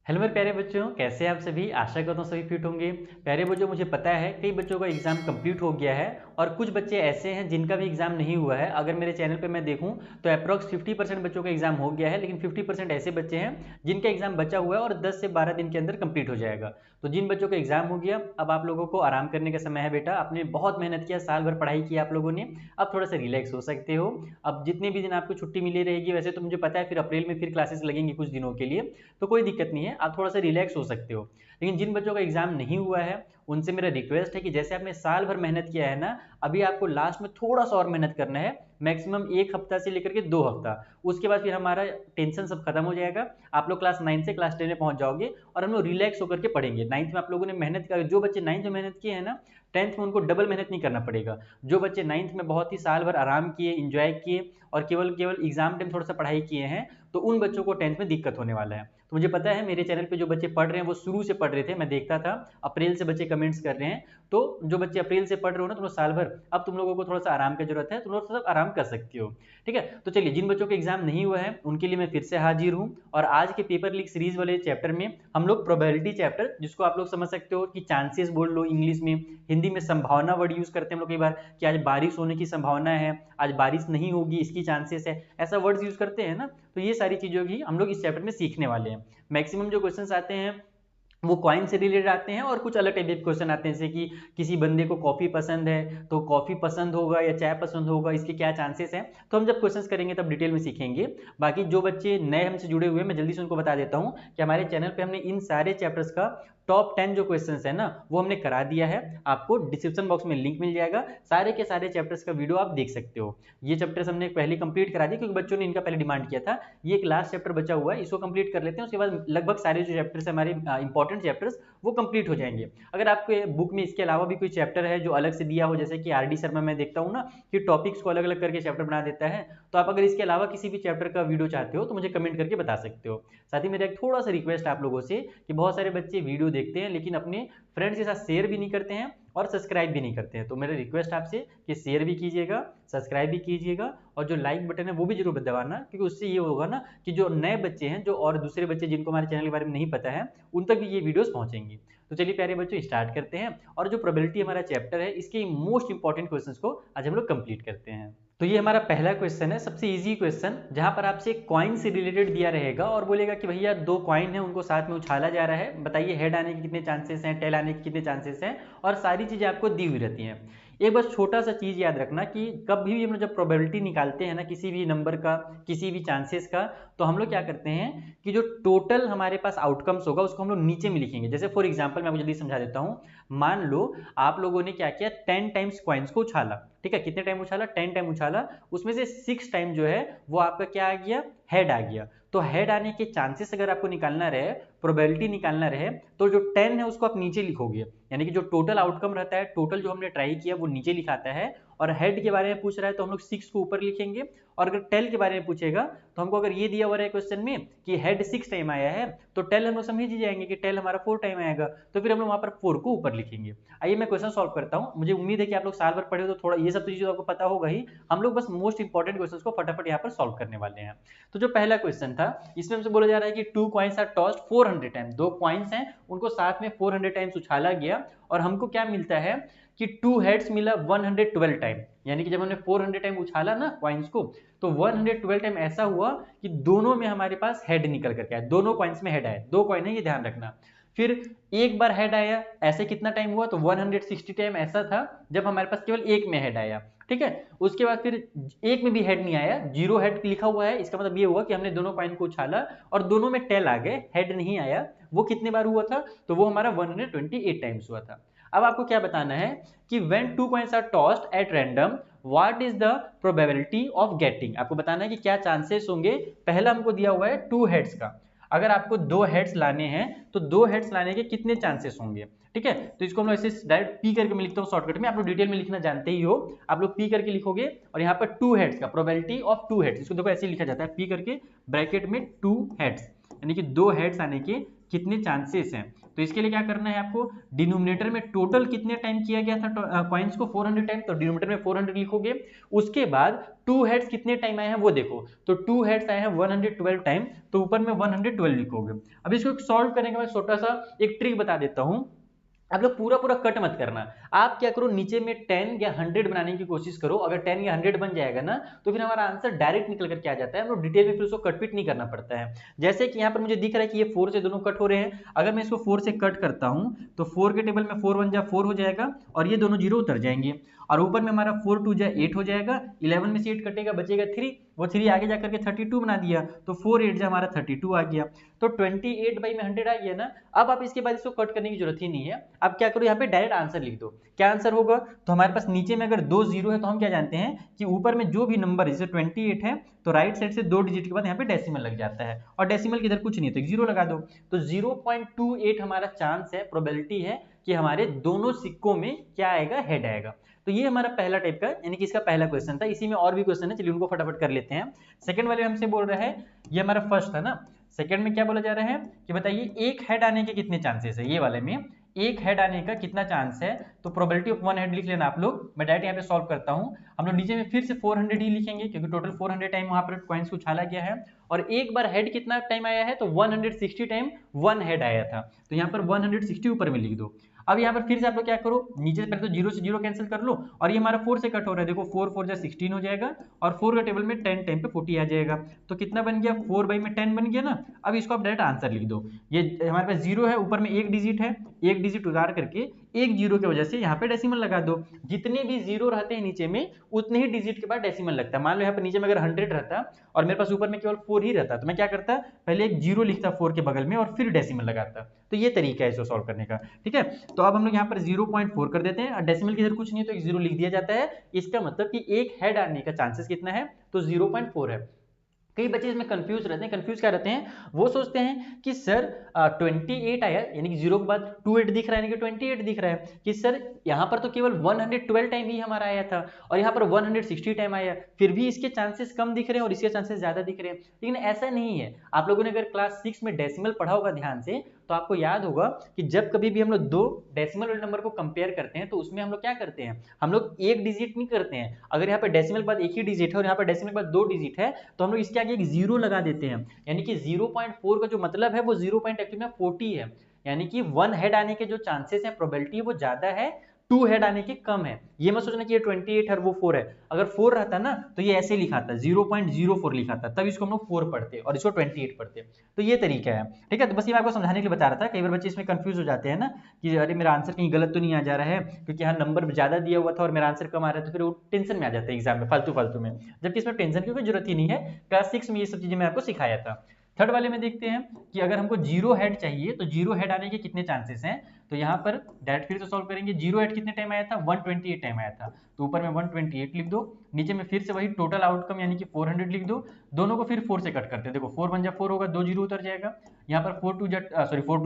Hello मेरे प्यारे बच्चों, कैसे हैं आप सभी। आशा करता हूँ सभी फिट होंगे। प्यारे बच्चों, मुझे पता है कई बच्चों का एग्जाम कंप्लीट हो गया है और कुछ बच्चे ऐसे हैं जिनका भी एग्जाम नहीं हुआ है। अगर मेरे चैनल पे मैं देखूं तो अप्रॉक्स 50% बच्चों का एग्जाम हो गया है, लेकिन 50% ऐसे बच्चे हैं जिनका एग्जाम बचा हुआ है और 10 से 12 दिन के अंदर कंप्लीट हो जाएगा। तो जिन बच्चों का एग्जाम हो गया, अब आप लोगों को आराम करने का समय है। बेटा, आपने बहुत मेहनत किया, साल भर पढ़ाई की आप लोगों ने, अब थोड़ा सा रिलैक्स हो सकते हो। अब जितने भी दिन आपको छुट्टी मिली रहेगी, वैसे तो मुझे पता है फिर अप्रैल में फिर क्लासेस लगेंगी कुछ दिनों के लिए, तो कोई दिक्कत नहीं है, आप थोड़ा सा रिलैक्स हो सकते हो। लेकिन जिन बच्चों का एग्जाम नहीं हुआ है उनसे मेरा रिक्वेस्ट है कि जैसे आपने साल भर मेहनत किया है ना, अभी आपको लास्ट में थोड़ा सा और मेहनत करना है। मैक्सिमम 1 हफ्ता से लेकर के 2 हफ्ता, उसके बाद फिर हमारा टेंशन सब खत्म हो जाएगा। आप लोग क्लास 9 से क्लास 10 में पहुंच जाओगे और हम लोग रिलैक्स होकर के पढ़ेंगे। 9th में आप लोगों ने मेहनत कर, जो बच्चे 9th में मेहनत किए हैं ना, 10th में उनको डबल मेहनत नहीं करना पड़ेगा। जो बच्चे 9th में बहुत ही साल भर आराम किए, इंजॉय किए और केवल केवल एग्जाम टाइम थोड़ा सा पढ़ाई किए हैं, तो उन बच्चों को 10th में दिक्कत होने वाला है। तो मुझे पता है मेरे चैनल पे जो बच्चे पढ़ रहे हैं वो शुरू से पढ़ रहे थे, मैं देखता था। अप्रैल से बच्चे कमेंट्स कर रहे हैं, तो जो बच्चे अप्रैल से पढ़ रहे हो ना, तुम लोग साल भर, अब तुम लोगों को थोड़ा सा आराम की जरूरत है, तुम लोग सब आराम कर सकते हो। ठीक है, तो चलिए, जिन बच्चों के एग्जाम नहीं हुआ है उनके लिए मैं फिर से हाजिर हूँ। और आज के पेपर लीक सीरीज वाले चैप्टर में हम लोग प्रोबेबिलिटी चैप्टर, जिसको आप लोग समझ सकते हो कि चांसेस बोल लो इंग्लिश में, हिंदी में संभावना वर्ड यूज करते हैं हम लोग कई बार कि आज बारिश होने की संभावना है, आज बारिश नहीं होगी इसकी चांसेस है, ऐसा वर्ड्स यूज करते हैं ना। तो ये सारी चीजों की हम लोग इस चैप्टर में सीखने वाले हैं। मैक्सिमम जो क्वेश्चंस आते हैं वो कॉइन से रिलेटेड आते हैं और कुछ अलग टाइप के क्वेश्चन आते हैं, जैसे कि किसी बंदे को कॉफी पसंद है तो कॉफी पसंद होगा या चाय पसंद होगा, इसके क्या चांसेस हैं। तो हम जब क्वेश्चंस करेंगे तब डिटेल में सीखेंगे। बाकी जो बच्चे नए हमसे जुड़े हुए हैं, मैं जल्दी से उनको बता देता हूं कि हमारे चैनल पे हमने इन सारे चैप्टर्स का टॉप 10 जो क्वेश्चंस है ना, वो हमने करा दिया है। आपको डिस्क्रिप्शन बॉक्स में लिंक मिल जाएगा, सारे के सारे चैप्टर्स का वीडियो आप देख सकते हो। ये चैप्टर्स हमने पहले कंप्लीट करा दिया क्योंकि बच्चों ने इनका पहले डिमांड किया था। ये एक लास्ट चैप्टर बचा हुआ है, इसको कंप्लीट कर लेते हैं, उसके बाद लगभग सारे जो चैप्टर्स हमारे इंपॉर्टेंट चैप्टर्स वो कंप्लीट हो जाएंगे। अगर आपके बुक में इसके अलावा भी कोई चैप्टर है जो अलग से दिया हो, जैसे कि आरडी शर्मा, मैं देखता हूँ ना कि टॉपिक्स को अलग अलग करके चैप्टर बना देता है, तो आप अगर इसके अलावा किसी भी चैप्टर का वीडियो चाहते हो तो मुझे कमेंट करके बता सकते हो। साथ ही मेरा एक थोड़ा सा रिक्वेस्ट आप लोगों से कि बहुत सारे बच्चे वीडियो देखते हैं लेकिन अपने फ्रेंड्स के साथ शेयर भी नहीं करते हैं और सब्सक्राइब भी नहीं करते हैं। तो मेरा रिक्वेस्ट आपसे कि शेयर भी कीजिएगा, सब्सक्राइब भी कीजिएगा और जो लाइक बटन है वो भी जरूर दबाना, क्योंकि उससे ये होगा ना कि जो नए बच्चे हैं, जो और दूसरे बच्चे जिनको हमारे चैनल के बारे में नहीं पता है, उन तक भी ये वीडियोस पहुंचेंगी। तो चलिए प्यारे बच्चों, स्टार्ट करते हैं और जो प्रोबेबिलिटी हमारा चैप्टर है इसके मोस्ट इंपॉर्टेंट क्वेश्चंस को आज हम लोग कंप्लीट करते हैं। तो ये हमारा पहला क्वेश्चन है, सबसे इजी क्वेश्चन, जहां पर आपसे कॉइन से रिलेटेड दिया रहेगा और बोलेगा कि भैया 2 कॉइन है, उनको साथ में उछाला जा रहा है, बताइए हेड आने के कितने चांसेस हैं, टेल आने के कितने चांसेस हैं, और सारी चीजें आपको दी हुई रहती हैं। एक बस छोटा सा चीज याद रखना कि कभी भी हम लोग जब प्रोबेबिलिटी निकालते हैं ना किसी भी नंबर का, किसी भी चांसेस का, तो हम लोग क्या करते हैं कि जो टोटल हमारे पास आउटकम्स होगा उसको हम लोग नीचे में लिखेंगे। जैसे फॉर एग्जांपल मैं आपको जल्दी समझा देता हूं। मान लो आप लोगों ने क्या किया, 10 टाइम्स कॉइन्स को उछाला। ठीक है, कितने टाइम उछाला, 10 टाइम उछाला, उसमें से 6 टाइम जो है वो आपका क्या आ गया, हेड आ गया। तो हेड आने के चांसेस अगर आपको निकालना रहे, प्रोबेबिलिटी निकालना रहे, तो जो 10 है उसको आप नीचे लिखोगे, यानी कि जो टोटल आउटकम रहता है, टोटल जो हमने ट्राई किया वो नीचे लिखाता है। और हेड के बारे में पूछ रहा है तो हम लोग 6 को ऊपर लिखेंगे। और अगर टेल के बारे में पूछेगा तो हमको अगर ये दिया हुआ है क्वेश्चन में कि हेड 6 टाइम आया है, तो टेल हम लोग समझ ही जाएंगे कि टेल हमारा 4 टाइम आएगा, तो फिर हम लोग वहां पर 4 को ऊपर लिखेंगे। आइए मैं क्वेश्चन सॉल्व करता हूं। मुझे उम्मीद है कि आप लोग साल भर पढ़े हो तो थोड़ा ये सब चीजें आपको पता होगा ही। हम लोग बस मोस्ट इंपॉर्टेंट क्वेश्चंस को फटाफट यहाँ पर सॉल्व करने वाले हैं। तो जो पहला क्वेश्चन था, इसमें हमसे बोला जा रहा है कि 2 coins are tossed 400 times, 2 coins हैं उनको साथ में 400 टाइम्स उछाला गया, और हमको क्या मिलता है कि 2 हेड्स मिला 112 टाइम। यानी कि जब हमने 400 टाइम उछाला ना कॉइन्स को, तो 112 टाइम ऐसा हुआ कि दोनों में हमारे पास हेड निकल करके आया, दोनों कॉइन्स में हेड आया। 2 कॉइन है, ये ध्यान रखना। फिर एक बार हेड आया, ऐसे कितना टाइम हुआ, तो 160 टाइम ऐसा था जब हमारे पास केवल एक में हेड आया। ठीक है, उसके बाद फिर एक में भी हेड नहीं आया, 0 हेड लिखा हुआ है, इसका मतलब ये हुआ कि हमने दोनों कॉइन को उछाला और दोनों में टेल आ गए, हेड नहीं आया। वो कितने बार हुआ था, तो वो हमारा 128 टाइम्स हुआ था। अब आपको क्या बताना है कि when 2 coins are tossed at random what is the probability of getting, आपको बताना है कि क्या चांसेस होंगे। पहला हमको दिया हुआ है 2 हेड्स का, अगर आपको 2 हेड्स लाने हैं तो 2 हेड्स लाने के कितने चांसेस होंगे। ठीक है। तो इसको हम लोग ऐसे डायरेक्ट पी करके मैं लिखता हूँ शॉर्टकट में, आप लोग डिटेल में लिखना जानते ही हो, आप लोग पी करके लिखोगे और यहाँ पर 2 हेड्स का प्रोबेबिलिटी ऑफ 2 हेड्स, इसको देखो ऐसे लिखा जाता है पी करके ब्रैकेट में 2 हेड्स, यानी कि 2 हेड्स आने के कितने चांसेस हैं। तो इसके लिए क्या करना है आपको, डिनोमिनेटर में टोटल कितने टाइम किया गया था कॉइन्स को 400 टाइम, तो डिनोमिनेटर में 400 लिखोगे। उसके बाद 2 हेड्स कितने टाइम आए हैं वो देखो, तो 2 हेड्स आए हैं 112 टाइम, तो ऊपर में 112 लिखोगे। अब इसको सॉल्व करने का मैं छोटा सा एक ट्रिक बता देता हूं, आप लोग पूरा पूरा कट मत करना, आप क्या करो नीचे में 10 या 100 बनाने की कोशिश करो, अगर 10 या 100 बन जाएगा ना तो फिर हमारा आंसर डायरेक्ट निकल करके आ जाता है, हम लोग डिटेल में फिर उसको कट पिट नहीं करना पड़ता है। जैसे कि यहाँ पर मुझे दिख रहा है कि ये 4 से दोनों कट हो रहे हैं, अगर मैं इसको 4 से कट करता हूँ तो 4 के टेबल में 4 1 जा 4 हो जाएगा और ये दोनों जीरो उतर जाएंगे, और ऊपर में हमारा 4 2 जा 8 हो जाएगा, 11 में से 8 कटेगा बचेगा 3, वो 3 आगे जाकर के 32 बना दिया, तो 4 8 जा हमारा 32 आ गया, तो 28 बाई में 100 आ गया ना। अब आप इसके बाद इसको कट करने की जरूरत ही नहीं है, अब क्या करो यहाँ पे डायरेक्ट आंसर लिख दो। क्या आंसर होगा, तो हमारे पास नीचे में अगर 2 जीरो है तो हम क्या जानते हैं कि ऊपर में जो भी नंबर है, जैसे 28 है तो राइट साइड से 2 डिजिट के बाद यहाँ पे डेसिमल लग जाता है, और डेसिमल की इधर कुछ नहीं है तो एक जीरो लगा दो, तो 0.28 हमारा चांस है, प्रोबेबिलिटी है कि हमारे दोनों सिक्कों में क्या आएगा, हेड आएगा। तो ये हमारा पहला टाइप का, यानी कि इसका पहला क्वेश्चन था, इसी में और भी क्वेश्चन है, चलिए उनको फटाफट कर लेते हैं। सेकंड वाले हमसे बोल रहा है, ये हमारा फर्स्ट था ना, सेकंड में क्या बोला जा रहा है कि बताइए एक हेड आने के कितने चांसेस है, ये वाले में एक हेड आने का कितना चांस है, तो प्रोबेबिलिटी ऑफ 1 हेड लिख लेना आप लोग, मैं डायरेक्ट यहाँ पे सॉल्व करता हूँ। हम लोग नीचे में फिर से 400 ही लिखेंगे क्योंकि टोटल 400 टाइम वहां पर कॉइन्स को उछाला गया है, और एक बार हेड कितना टाइम आया है, तो 160 टाइम 1 हेड आया था, तो यहाँ पर 160 ऊपर में लिख दो। अब यहाँ पर फिर से आप लोग क्या करो, नीचे से पहले तो जीरो से जीरो कैंसिल कर लो, और ये हमारा 4 से कट हो रहा है, देखो 4 4 जा 16 हो जाएगा, और 4 का टेबल में 10 टाइम पे 40 आ जाएगा, तो कितना बन गया, 4 बाई में 10 बन गया ना। अब इसको आप डायरेक्ट आंसर लिख दो, ये हमारे पास जीरो है, ऊपर में एक डिजिट है, एक डिजिट उतार करके एक जीरो की वजह से यहाँ पे डेसिमल लगा दो, जितने भी जीरो रहते हैं नीचे में उतने ही डिजिट के बाद डेसिमल लगता है। मान लो यहाँ पे नीचे में अगर 100 रहता और मेरे पास ऊपर में केवल 4 ही रहता, तो मैं क्या करता, पहले एक जीरो लिखता 4 के बगल में और फिर डेसिमल लगाता, तो ये तरीका है इसको सॉल्व करने का, ठीक है। तो अब हम लोग यहाँ पर 0.4 कर देते हैं, और डेसिमल की इधर कुछ नहीं है तो एक जीरो लिख दिया जाता है, इसका मतलब कि एक हेड आने का चांसेस कितना है, तो 0.4 है। कई बच्चे इसमें कंफ्यूज रहते हैं, कंफ्यूज क्या रहते हैं, वो सोचते हैं कि सर 28 आया, यानी कि जीरो के बाद 28 दिख रहा है, यानी कि 28 दिख रहा है, कि सर यहाँ पर तो केवल 112 टाइम ही हमारा आया था और यहाँ पर 160 टाइम आया, फिर भी इसके चांसेस कम दिख रहे हैं और इसके चांसेस ज्यादा दिख रहे हैं। लेकिन ऐसा नहीं है, आप लोगों ने अगर क्लास 6 में डेसिमल पढ़ा होगा ध्यान से, तो आपको याद होगा कि जब कभी भी हम लोग दो डेसिमल वाले नंबर को कंपेयर करते हैं तो उसमें हम लोग क्या करते हैं, हम लोग एक डिजिट नहीं करते हैं, अगर यहाँ पर डेसिमल के बाद एक ही डिजिट है और यहाँ पर डेसिमल के बाद 2 डिजिट है तो हम लोग इसके आगे एक जीरो लगा देते हैं, यानी कि 0.4 का जो मतलब है वो 0.40 है, यानी कि 1 हेड आने के जो चांसेस है, प्रोबेबिलिटी वो ज्यादा है, 2 हेड आने के कम है। ये मत सोचना कि ये 28 है और वो 4 है, अगर 4 रहता ना तो ये ऐसे लिखाता 0.04 लिखाता, तब इसको हम लोग 4 पढ़ते और इसको 28 पढ़ते, तो ये तरीका है, ठीक है। तो बस ये मैं आपको समझाने के लिए बता रहा था, कई बार बच्चे इसमें कंफ्यूज हो जाते हैं ना कि अरे मेरा आंसर कहीं गलत तो नहीं आ जा रहा है, क्योंकि यहाँ नंबर ज्यादा दिया हुआ था और मेरा आंसर कम आ रहा है, तो फिर वो टेंशन में आ जाते हैं एग्जाम में फालतू में, जबकि इसमें टेंशन की कोई जरूरत ही नहीं है, क्लास 6 में ये सब चीजें मैं आपको सिखाया था। थर्ड वाले में देखते हैं कि अगर हमको जीरो हेड चाहिए तो जीरो हेड आने के कितने चांसेस हैं, तो यहाँ पर डायरेक्ट फिर से सॉल्व करेंगे, जीरो हेड कितने टाइम आया था, 128 टाइम आया था, तो ऊपर में 128 लिख दो, नीचे में फिर से वही टोटल आउटकम यानी कि 400 लिख दो, दोनों को फिर 4 से कट करते हैं, देखो 4 1 जा 4 होगा, 2 जीरो उतर जाएगा, यहाँ पर 4 2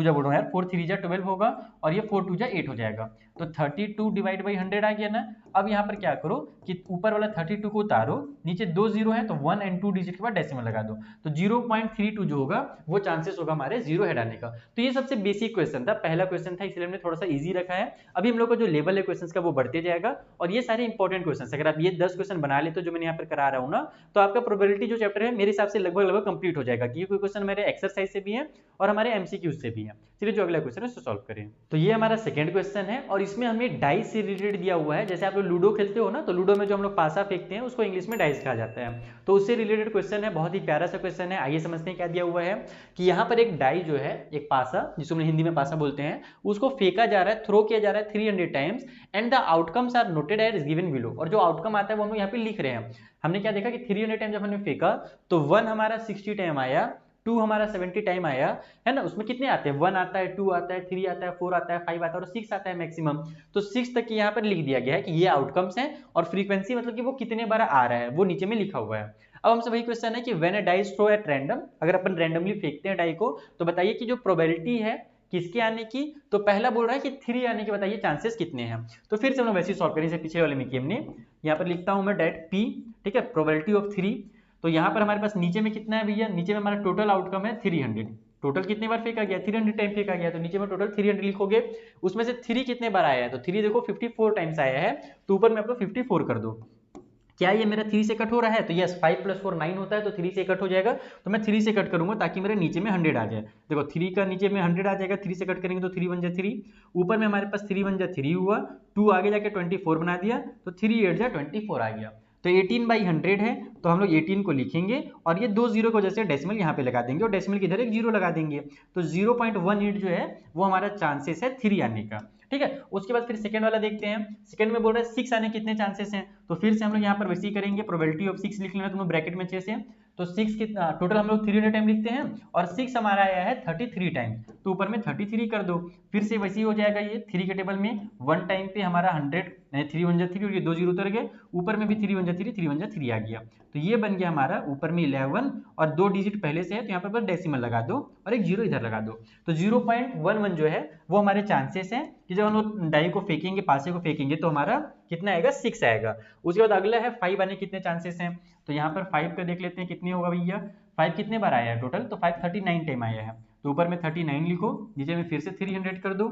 जा बोल रहा हूँ यार, 4 3 जा 12 होगा और ये 4 2 जा 8 हो जाएगा, तो 32 डिवाइड बाई 100 आ गया ना। अब यहाँ पर क्या करो कि ऊपर वाला 32 को उतारो, नीचे 2 जीरो है तो 1 और 2 डिजिट के बाद डेसिमल लगा दो, तो 0.32 जो होगा वो चांसेस होगा हमारे जीरो हेड आने का। तो ये सबसे बेसिक क्वेश्चन था, पहला क्वेश्चन था, इसलिए हमने थोड़ा सा इजी रखा है। अभी हम लोग का जो लेवल है क्वेश्चन का वो बढ़ते जाएगा, और ये सारे इंपॉर्टेंट क्वेश्चन, अगर आप ये 10 क्वेश्चन बना लेते हो जो मैंने यहाँ पर करा रहा हूँ ना, तो आपका प्रोबेबिलिटी जो चैप्टर है मेरे हिसाब से लगभग कंप्लीट हो जाएगा, क्योंकि कोई क्वेश्चन मेरे एक्सरसाइज से भी है और हमारे एमसीक्यूज से भी है। चलिए जो अगला क्वेश्चन है उसको सॉल्व करें। तो ये हमारा सेकंड क्वेश्चन है और इसमें हमें डाइस से रिलेटेड दिया हुआ है, जैसे आप लोग लूडो खेलते हो ना, तो लूडो में जो हम लोग पासा फेंकते हैं उसको इंग्लिश में डाइस कहा जाता है, तो उससे रिलेटेड क्वेश्चन है, बहुत ही प्यारा सा क्वेश्चन है। आइए समझते हैं क्या दिया हुआ है कि यहाँ पर एक डाई जो है, एक पासा जिसको हम हिंदी में पासा बोलते हैं, उसको फेंका जा रहा है, थ्रो किया जा रहा है 300 times, and the outcomes are noted as given below, और जो आउटकम आता है वो हम यहाँ पे लिख रहे हैं। हमने क्या देखा कि 300 टाइम जब हमने फेंका तो 1 हमारा 60 टाइम आया, 2 हमारा 70 टाइम आया, है ना, उसमें कितने आते हैं, 1 आता है, 2 आता है, 3 आता है, 4 आता है, 5 आता है और 6 आता है मैक्सिमम, तो 6 तक यहाँ पर लिख दिया गया है कि ये आउटकम्स हैं, और फ्रीक्वेंसी मतलब कि वो कितने बार आ रहा है वो नीचे में लिखा हुआ है। अब हमसे वही क्वेश्चन है कि when a die throw at random, अगर अपन रैंडमली फेंकते हैं डाई को, तो बताइए कि जो प्रोबेबिलिटी है किसके आने की, तो पहला बोल रहा है कि 3 आने के बताइए चांसेस कितने हैं। तो फिर से हम लोग वैसे ही सॉल्व करेंगे पीछे वाले में कि हमने यहाँ पर लिखता हूँ मैं डेट पी, ठीक है, प्रोबेबिलिटी ऑफ 3। तो यहाँ पर हमारे पास नीचे में कितना है भैया, नीचे में हमारा टोटल आउटकम है 300। टोटल कितने बार फेंका गया, 300 टाइम फेंका गया, तो नीचे में टोटल 300 लिखोगे। उसमें से 3 कितने बार आया है, तो 3 देखो 54 टाइम्स आया है, तो ऊपर में आप लोग 54 कर दो। क्या ये मेरा 3 से कट हो रहा है, तो यस 5 + 4 9 होता है, तो 3 से कट हो जाएगा, तो मैं 3 से कट करूंगा ताकि मेरे नीचे में 100 आ जाए। देखो 3 का नीचे में 100 आ जाएगा, 3 से कट करेंगे तो 3 = 3, ऊपर में हमारे पास 3 = 3 हुआ, 2 आगे जाके 24 बना दिया, तो 3 8 24 आ गया। तो 18/100 है, तो हम लोग 18 को लिखेंगे और ये 2 जीरो की वजह से डेसिमल यहाँ पे लगा देंगे और डेसिमल की इधर एक जीरो लगा देंगे, तो 0.18 जो है वो हमारा चांसेस है 3 आने का, ठीक है। उसके बाद फिर सेकंड वाला देखते हैं। सेकंड में बोल रहा है 6 आने कितने चांसेस हैं, तो फिर से हम लोग यहाँ पर वैसे ही करेंगे, प्रोबेबिलिटी ऑफ 6 लिख लेना तुम ब्रैकेट में 6 से, तो 6 कितना टोटल हम लोग 300 टाइम लिखते हैं और 6 हमारा आया है 33 टाइम, तो ऊपर में 33 कर दो। फिर से वैसे ही हो जाएगा ये 3 के टेबल में 1 टाइम पे हमारा 100 3 1 3 और ये 2 जीरो उतर गए, ऊपर में भी 3 1 3 3 1 3 आ गया, तो ये बन गया हमारा ऊपर में 11 और 2 डिजिट पहले से है, तो यहाँ पर बस डेसिमल लगा दो और एक जीरो इधर लगा दो। तो 0.11 जो है वो हमारे चांसेस हैं कि जब हम लोग डाई को फेंकेंगे, पासे को फेंकेंगे, तो हमारा कितना आएगा 6 आएगा। उसके बाद अगला है 5 आने कितने चांसेस हैं, तो यहाँ पर 5 का देख लेते हैं कितने होगा भैया। 5 कितने बार आया है टोटल, तो 5 39 टाइम आया है, तो ऊपर में 39 लिखो, नीचे में फिर से 300 कर दो,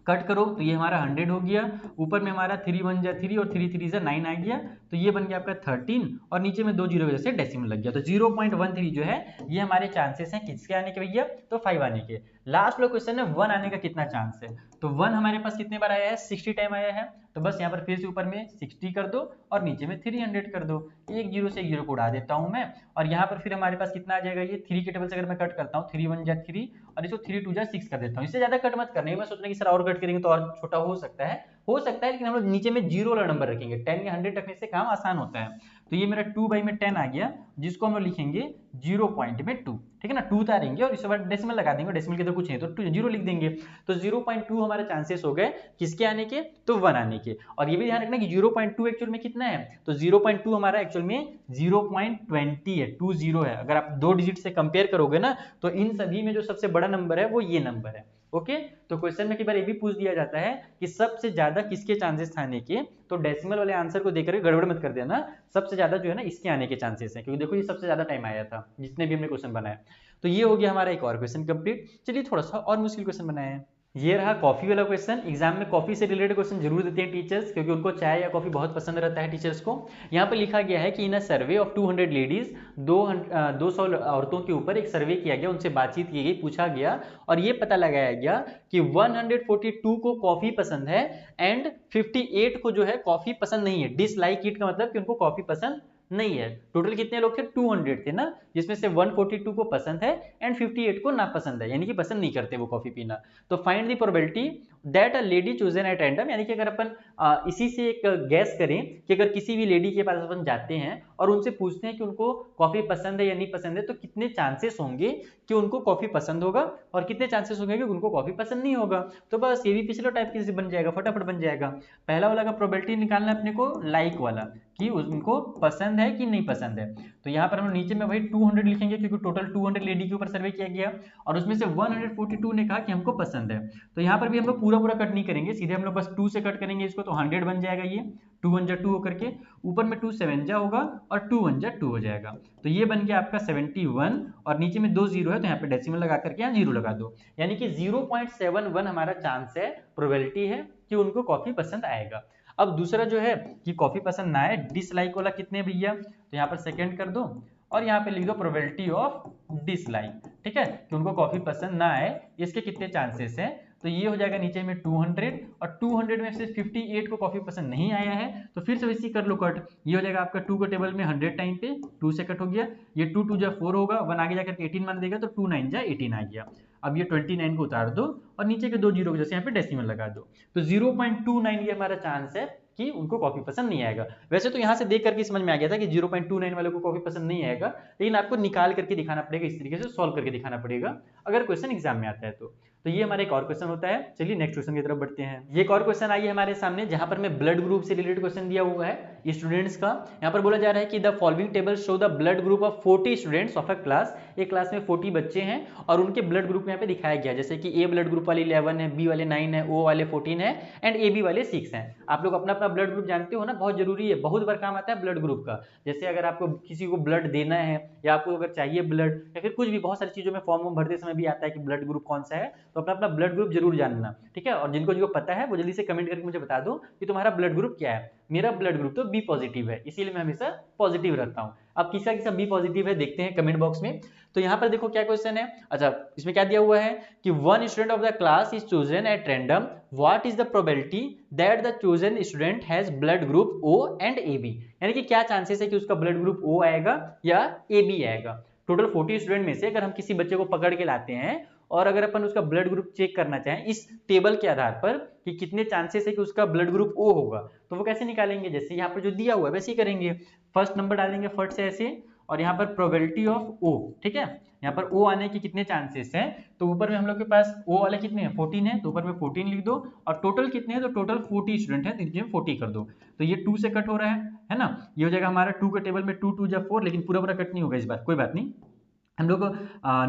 कट करो, तो ये हमारा 100 हो गया, ऊपर में हमारा 3 1 3 और 3 3 9 आ गया, तो ये बन गया आपका 13 और नीचे में 2 जीरो की वजह से डेसिमल लग गया, तो 0.13 जो है ये हमारे चांसेस हैं किसके आने के भैया, तो 5 आने के। लास्ट वाला क्वेश्चन है 1 आने का कितना चांस है, तो 1 हमारे पास कितने बार आया है, 60 टाइम आया है, तो बस यहाँ पर फिर से ऊपर में 60 कर दो और नीचे में 300 कर दो, एक जीरो से एक जीरो को उड़ा देता हूँ मैं, और यहाँ पर फिर हमारे पास कितना आ जाएगा, ये 3 के टेबल से अगर मैं कट करता हूँ 3 1 3 और इसको 3 2 6 कर देता हूँ, इससे ज्यादा कट मत करना है, मैं सोच रहा कि सर और कट करेंगे तो और छोटा हो सकता है, लेकिन हम लोग नीचे में जीरो वाला नंबर रखेंगे, 10 या 100 रखने से काम आसान होता है। तो ये मेरा 2/10 आ गया, जिसको हम लोग लिखेंगे 0.2, ठीक है ना, 2 उतारेंगे और इसके बाद डेसिमल लगा देंगे, डेसिमल के तो कुछ है तो जीरो लिख देंगे, तो 0.2 हमारे चांसेस हो गए किसके आने के, तो 1 आने के। और ये भी ध्यान रखना कि 0.2 एक्चुअल में कितना है, तो 0.2 हमारा एक्चुअल में 0.20 है, 20 है। अगर आप 2 डिजिट से कंपेयर करोगे ना, तो इन सभी में जो सबसे बड़ा नंबर है वो ये नंबर है, ओके। तो क्वेश्चन में कई बार ये भी पूछ दिया जाता है कि सबसे ज्यादा किसके चांसेस आने के, तो डेसिमल वाले आंसर को देखकर गड़बड़ मत कर देना, सबसे ज्यादा जो है ना इसके आने के चांसेस हैं, क्योंकि देखो ये सबसे ज्यादा टाइम आया था जितने भी हमने क्वेश्चन बनाया। तो ये हो गया हमारा एक और क्वेश्चन कंप्लीट। चलिए थोड़ा सा और मुश्किल क्वेश्चन बनाए हैं। ये रहा कॉफी वाला क्वेश्चन। एग्जाम में कॉफी से रिलेटेड क्वेश्चन जरूर देते हैं टीचर्स, क्योंकि उनको चाय या कॉफी बहुत पसंद रहता है टीचर्स को। यहाँ पे लिखा गया है कि इन अ सर्वे ऑफ 200 लेडीज, 200 औरतों के ऊपर एक सर्वे किया गया, उनसे बातचीत की गई, पूछा गया और ये पता लगाया गया कि 142 को कॉफी पसंद है एंड 58 को जो है कॉफी पसंद नहीं है। डिसलाइक इट का मतलब कि उनको कॉफी पसंद नहीं है। टोटल कितने लोग थे, 200 थे ना, जिसमें से 142 को पसंद है एंड 58 को नापसंद है, यानी कि पसंद नहीं करते वो कॉफी पीना। तो find the probability that a lady chosen at random, यानी कि अगर अपन इसी से एक गैस करें कि अगर किसी भी लेडी के पास अपन जाते हैं और उनसे पूछते हैं कि उनको कॉफी पसंद है या नहीं पसंद है, तो कितने चांसेस होंगे कि उनको कॉफी पसंद होगा और कितने चांसेस होंगे कि उनको कॉफी पसंद नहीं होगा। तो बस ये भी पिछला टाइप की बन जाएगा, फटाफट बन जाएगा। पहला वाला का प्रोबेबिलिटी निकालना है अपने को लाइक वाला, कि उनको पसंद है कि नहीं पसंद है। तो यहाँ पर हम नीचे में भाई 200 लिखेंगे, क्योंकि टोटल 200 लेडी के ऊपर सर्वे किया गया और उसमें से 142 ने कहा कि हमको पसंद है। तो यहाँ पर भी हम लोग पूरा कट नहीं करेंगे, सीधे हम लोग बस 2 से कट करेंगे इसको, तो 100 बन जाएगा, ये 2 1 2 होकर के ऊपर में 2 7 जा होगा और 2 1 2 हो जाएगा। तो ये बन गया आपका 71 और नीचे में 2 जीरो है, तो यहाँ पे डेसिमल लगा करके यहाँ जीरो लगा दो, यानी कि 0.71 हमारा चांस है, प्रोबेबिलिटी है कि उनको कॉफी पसंद आएगा। अब दूसरा जो है कि कॉफी पसंद ना आए, डिसलाइक वाला कितने भैया, तो यहाँ पर सेकंड कर दो और यहाँ पे लिख दो प्रोबेबिलिटी ऑफ डिसलाइक, ठीक है, कि उनको कॉफी पसंद ना आए, इसके कितने चांसेस हैं। तो ये हो जाएगा नीचे में 200 और 200 में से 58 को कॉफी पसंद नहीं आया है, तो फिर से वैसे कर लो कट। ये हो जाएगा आपका 2 के टेबल में 100 टाइम पे 2 से कट हो गया, ये 2 2 जा 4 होगा, 1 आगे जाकर 18 मान देगा, तो 2 9 जा 18 आ गया। अब ये 29 को उतार दो और नीचे के 2 जीरो के जैसे यहाँ पे डेसिमल लगा दो, तो 0.29 ये हमारा चांस है कि उनको कॉफी पसंद नहीं आएगा। वैसे तो यहाँ से देख करके समझ में आ गया था कि 0.29 वाले को कॉफी पसंद नहीं आएगा, लेकिन आपको निकाल करके दिखाना पड़ेगा, इस तरीके से सॉल्व करके दिखाना पड़ेगा अगर क्वेश्चन एग्जाम में आता है तो। तो ये हमारा एक और क्वेश्चन होता है। चलिए नेक्स्ट क्वेश्चन की तरफ बढ़ते हैं। ये एक और क्वेश्चन आई है हमारे सामने, जहां पर मैं ब्लड ग्रुप से रिलेटेड क्वेश्चन दिया हुआ है स्टूडेंट्स का। यहाँ पर बोला जा रहा है कि the following table show the blood group of 40 students of a class. एक क्लास में 40 बच्चे हैं और उनके ब्लड ग्रुप यहाँ पे दिखाया गया है, जैसे कि ए ब्लड ग्रुप वाले 11 है, बी वाले 9 है, ओ वाले 14 है एंड ए बी वाले 6 हैं। आप लोग अपना अपना ब्लड ग्रुप जानते हो ना, बहुत जरूरी है, बहुत बार काम आता है ब्लड ग्रुप का। जैसे अगर आपको किसी को ब्लड देना है या आपको अगर चाहिए ब्लड या फिर कुछ भी, बहुत सारी चीजों में फॉर्म भरते समय भी आता है कि ब्लड ग्रुप कौन सा है, तो अपना अपना ब्लड ग्रुप जरूर जानना, ठीक है। और जिनको पता है वो जल्दी से कमेंट करके मुझे बता दो कि तुम्हारा ब्लड ग्रुप क्या है। मेरा ब्लड ग्रुप तो बी पॉजिटिव है, इसीलिए मैं हमेशा पॉजिटिव रहता हूं। अब किसका किसका बी पॉजिटिव है देखते हैं कमेंट बॉक्स में। तो यहाँ पर देखो क्या क्वेश्चन है। अच्छा, इसमें क्या दिया हुआ है कि one student of the class is chosen at random, what is the probability that the chosen student has blood group O and A B. यानी कि क्या चांसेस है कि उसका ब्लड ग्रुप ओ आएगा या ए बी आएगा। टोटल 40 स्टूडेंट में से अगर हम किसी बच्चे को पकड़ के लाते हैं और अगर अपन उसका ब्लड ग्रुप चेक करना चाहें इस टेबल के आधार पर कि कितने चांसेस है कि उसका ब्लड ग्रुप ओ होगा, तो वो कैसे निकालेंगे, जैसे यहाँ पर जो दिया हुआ है वैसे ही करेंगे। फर्स्ट नंबर डालेंगे फर्स्ट से ऐसे, और यहाँ पर प्रोबेबिलिटी ऑफ ओ, ठीक है। यहाँ पर ओ आने के कितने चांसेस हैं, तो ऊपर में हम लोग के पास ओ वाले कितने हैं 14 है, तो ऊपर में 14 लिख दो। और टोटल कितने हैं, तो टोटल 40 स्टूडेंट है, तो नीचे में 40 कर दो। तो ये 2 से कट हो रहा है ना। ये हो जाएगा हमारा 2 के टेबल में 2 2 4, लेकिन पूरा पूरा कट नहीं होगा इस बार, कोई बात नहीं। हम लोग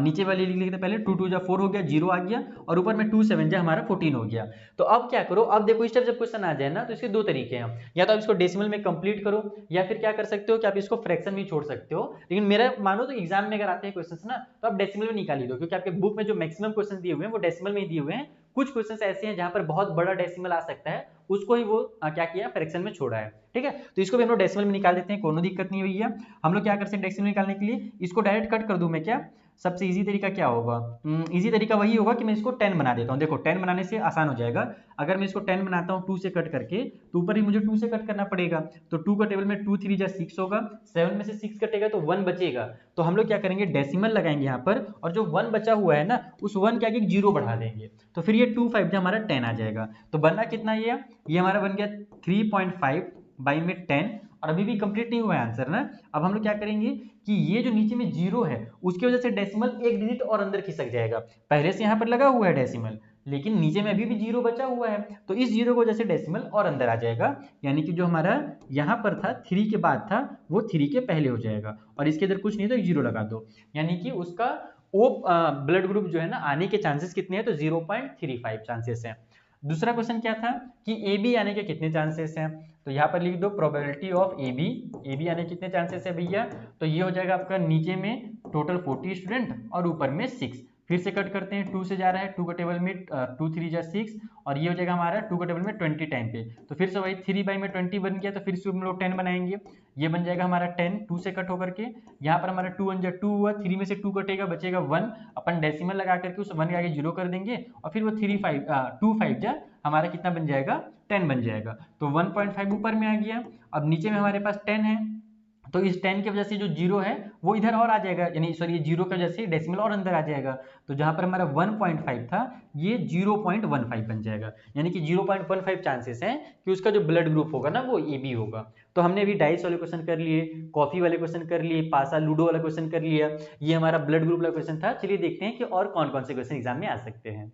नीचे वाले लिख लेते पहले, 2 2 जा 4 हो गया, 0 आ गया, और ऊपर में 2 7 जा हमारा 14 हो गया। तो अब क्या करो, अब देखो इस टाइप जब क्वेश्चन आ जाए ना, तो इसके दो तरीके हैं। या तो आप इसको डेसिमल में कंप्लीट करो, या फिर क्या कर सकते हो कि आप इसको फ्रैक्शन में छोड़ सकते हो। लेकिन मेरा मानो तो एग्जाम में अगर आते हैं क्वेश्चन ना, तो आप डेसिमल में निकाल ही दो, क्योंकि आपके बुक में जो मैक्सिमम क्वेश्चन दिए हुए हैं वो डेसिमल में ही दिए हुए हैं। कुछ क्वेश्चन ऐसे हैं जहां पर बहुत बड़ा डेसिमल आ सकता है, उसको ही वो क्या किया, फ्रैक्शन में छोड़ा है, ठीक है। तो इसको भी हम लोग डेसिमल में निकाल देते हैं, कोनो दिक्कत नहीं हुई है। हम लोग क्या कर सकते हैं डेसिमल निकालने के लिए, इसको डायरेक्ट कट कर दूं मैं क्या, सबसे इजी तरीका क्या होगा, इजी तरीका वही होगा कि मैं इसको 10 बना देता हूँ। देखो 10 बनाने से आसान हो जाएगा। अगर मैं इसको 10 बनाता हूँ 2 से कट करके, तो ऊपर ही मुझे 2 से कट करना पड़ेगा। तो 2 का टेबल में 2 3 जा 6 होगा, 7 में से 6 कटेगा तो 1 बचेगा। तो हम लोग क्या करेंगे, डेसिमल लगाएंगे यहाँ पर, और जो 1 बचा हुआ है ना, उस 1 के आगे 0 बढ़ा देंगे, तो फिर ये 2 5 हमारा 10 आ जाएगा। तो बनना कितना ये हमारा बन गया 3.5 बाई में 10। और अभी भी कंप्लीट नहीं हुआ है आंसर ना। अब हम लोग क्या करेंगे कि ये जो नीचे में 0 है उसकी वजह से डेसिमल एक डिजिट और अंदर खिसक जाएगा। पहले से यहाँ पर लगा हुआ है डेसिमल, लेकिन नीचे में अभी भी 0 बचा हुआ है, तो इस 0 को जैसे डेसिमल और अंदर आ जाएगा। यानी कि जो हमारा यहाँ पर था 3 के बाद था, वो 3 के पहले हो जाएगा। और इसके अंदर कुछ नहीं तो 0 लगा दो, यानी कि उसका वो ब्लड ग्रुप जो है ना आने के चांसेस कितने हैं, तो 0.35 चांसेस हैं। दूसरा क्वेश्चन क्या था कि ए बी आने के कितने चांसेस हैं, तो यहाँ पर लिख दो प्रोबेबिलिटी ऑफ ए बी आने के कितने चांसेस है भैया, तो ये हो जाएगा आपका नीचे में टोटल 40 स्टूडेंट और ऊपर में 6। फिर से कट करते हैं, 2 से जा रहा है, 2 का टेबल में 2 3 जा 6, और ये हो जाएगा हमारा 2 का टेबल में 20 टाइम पे, तो फिर से वही 3 बाई में 20 बन गया, तो फिर से हम लोग 10 बनाएंगे, ये बन जाएगा हमारा 10 2 से कट होकर के। यहाँ पर हमारा 2 1 जा 2 हुआ, 3 में से 2 कटेगा, बचेगा 1, अपन डेसिमल लगा करके उस 1 के आगे 0 कर देंगे, और फिर वो 2 5 जा हमारा कितना बन जाएगा, 10 बन जाएगा। तो 1.5 ऊपर में आ गया। अब नीचे में हमारे पास 10 है, तो इस 10 की वजह से जो 0 है वो इधर और आ जाएगा, यानी सॉरी ये 0 की वजह से डेसिमल और अंदर आ जाएगा। तो जहां पर हमारा 1.5 था ये 0.15 बन जाएगा, यानी कि 0.15 चांसेस हैं कि उसका जो ब्लड ग्रुप होगा ना वो ए बी होगा। तो हमने अभी डाइस वाले क्वेश्चन कर लिए, कॉफी वाले क्वेश्चन कर लिए, पासा लूडो वाला क्वेश्चन कर लिया, ये हमारा ब्लड ग्रुप वाला क्वेश्चन था। चलिए देखते हैं कि और कौन कौन से क्वेश्चन एग्जाम में आ सकते हैं।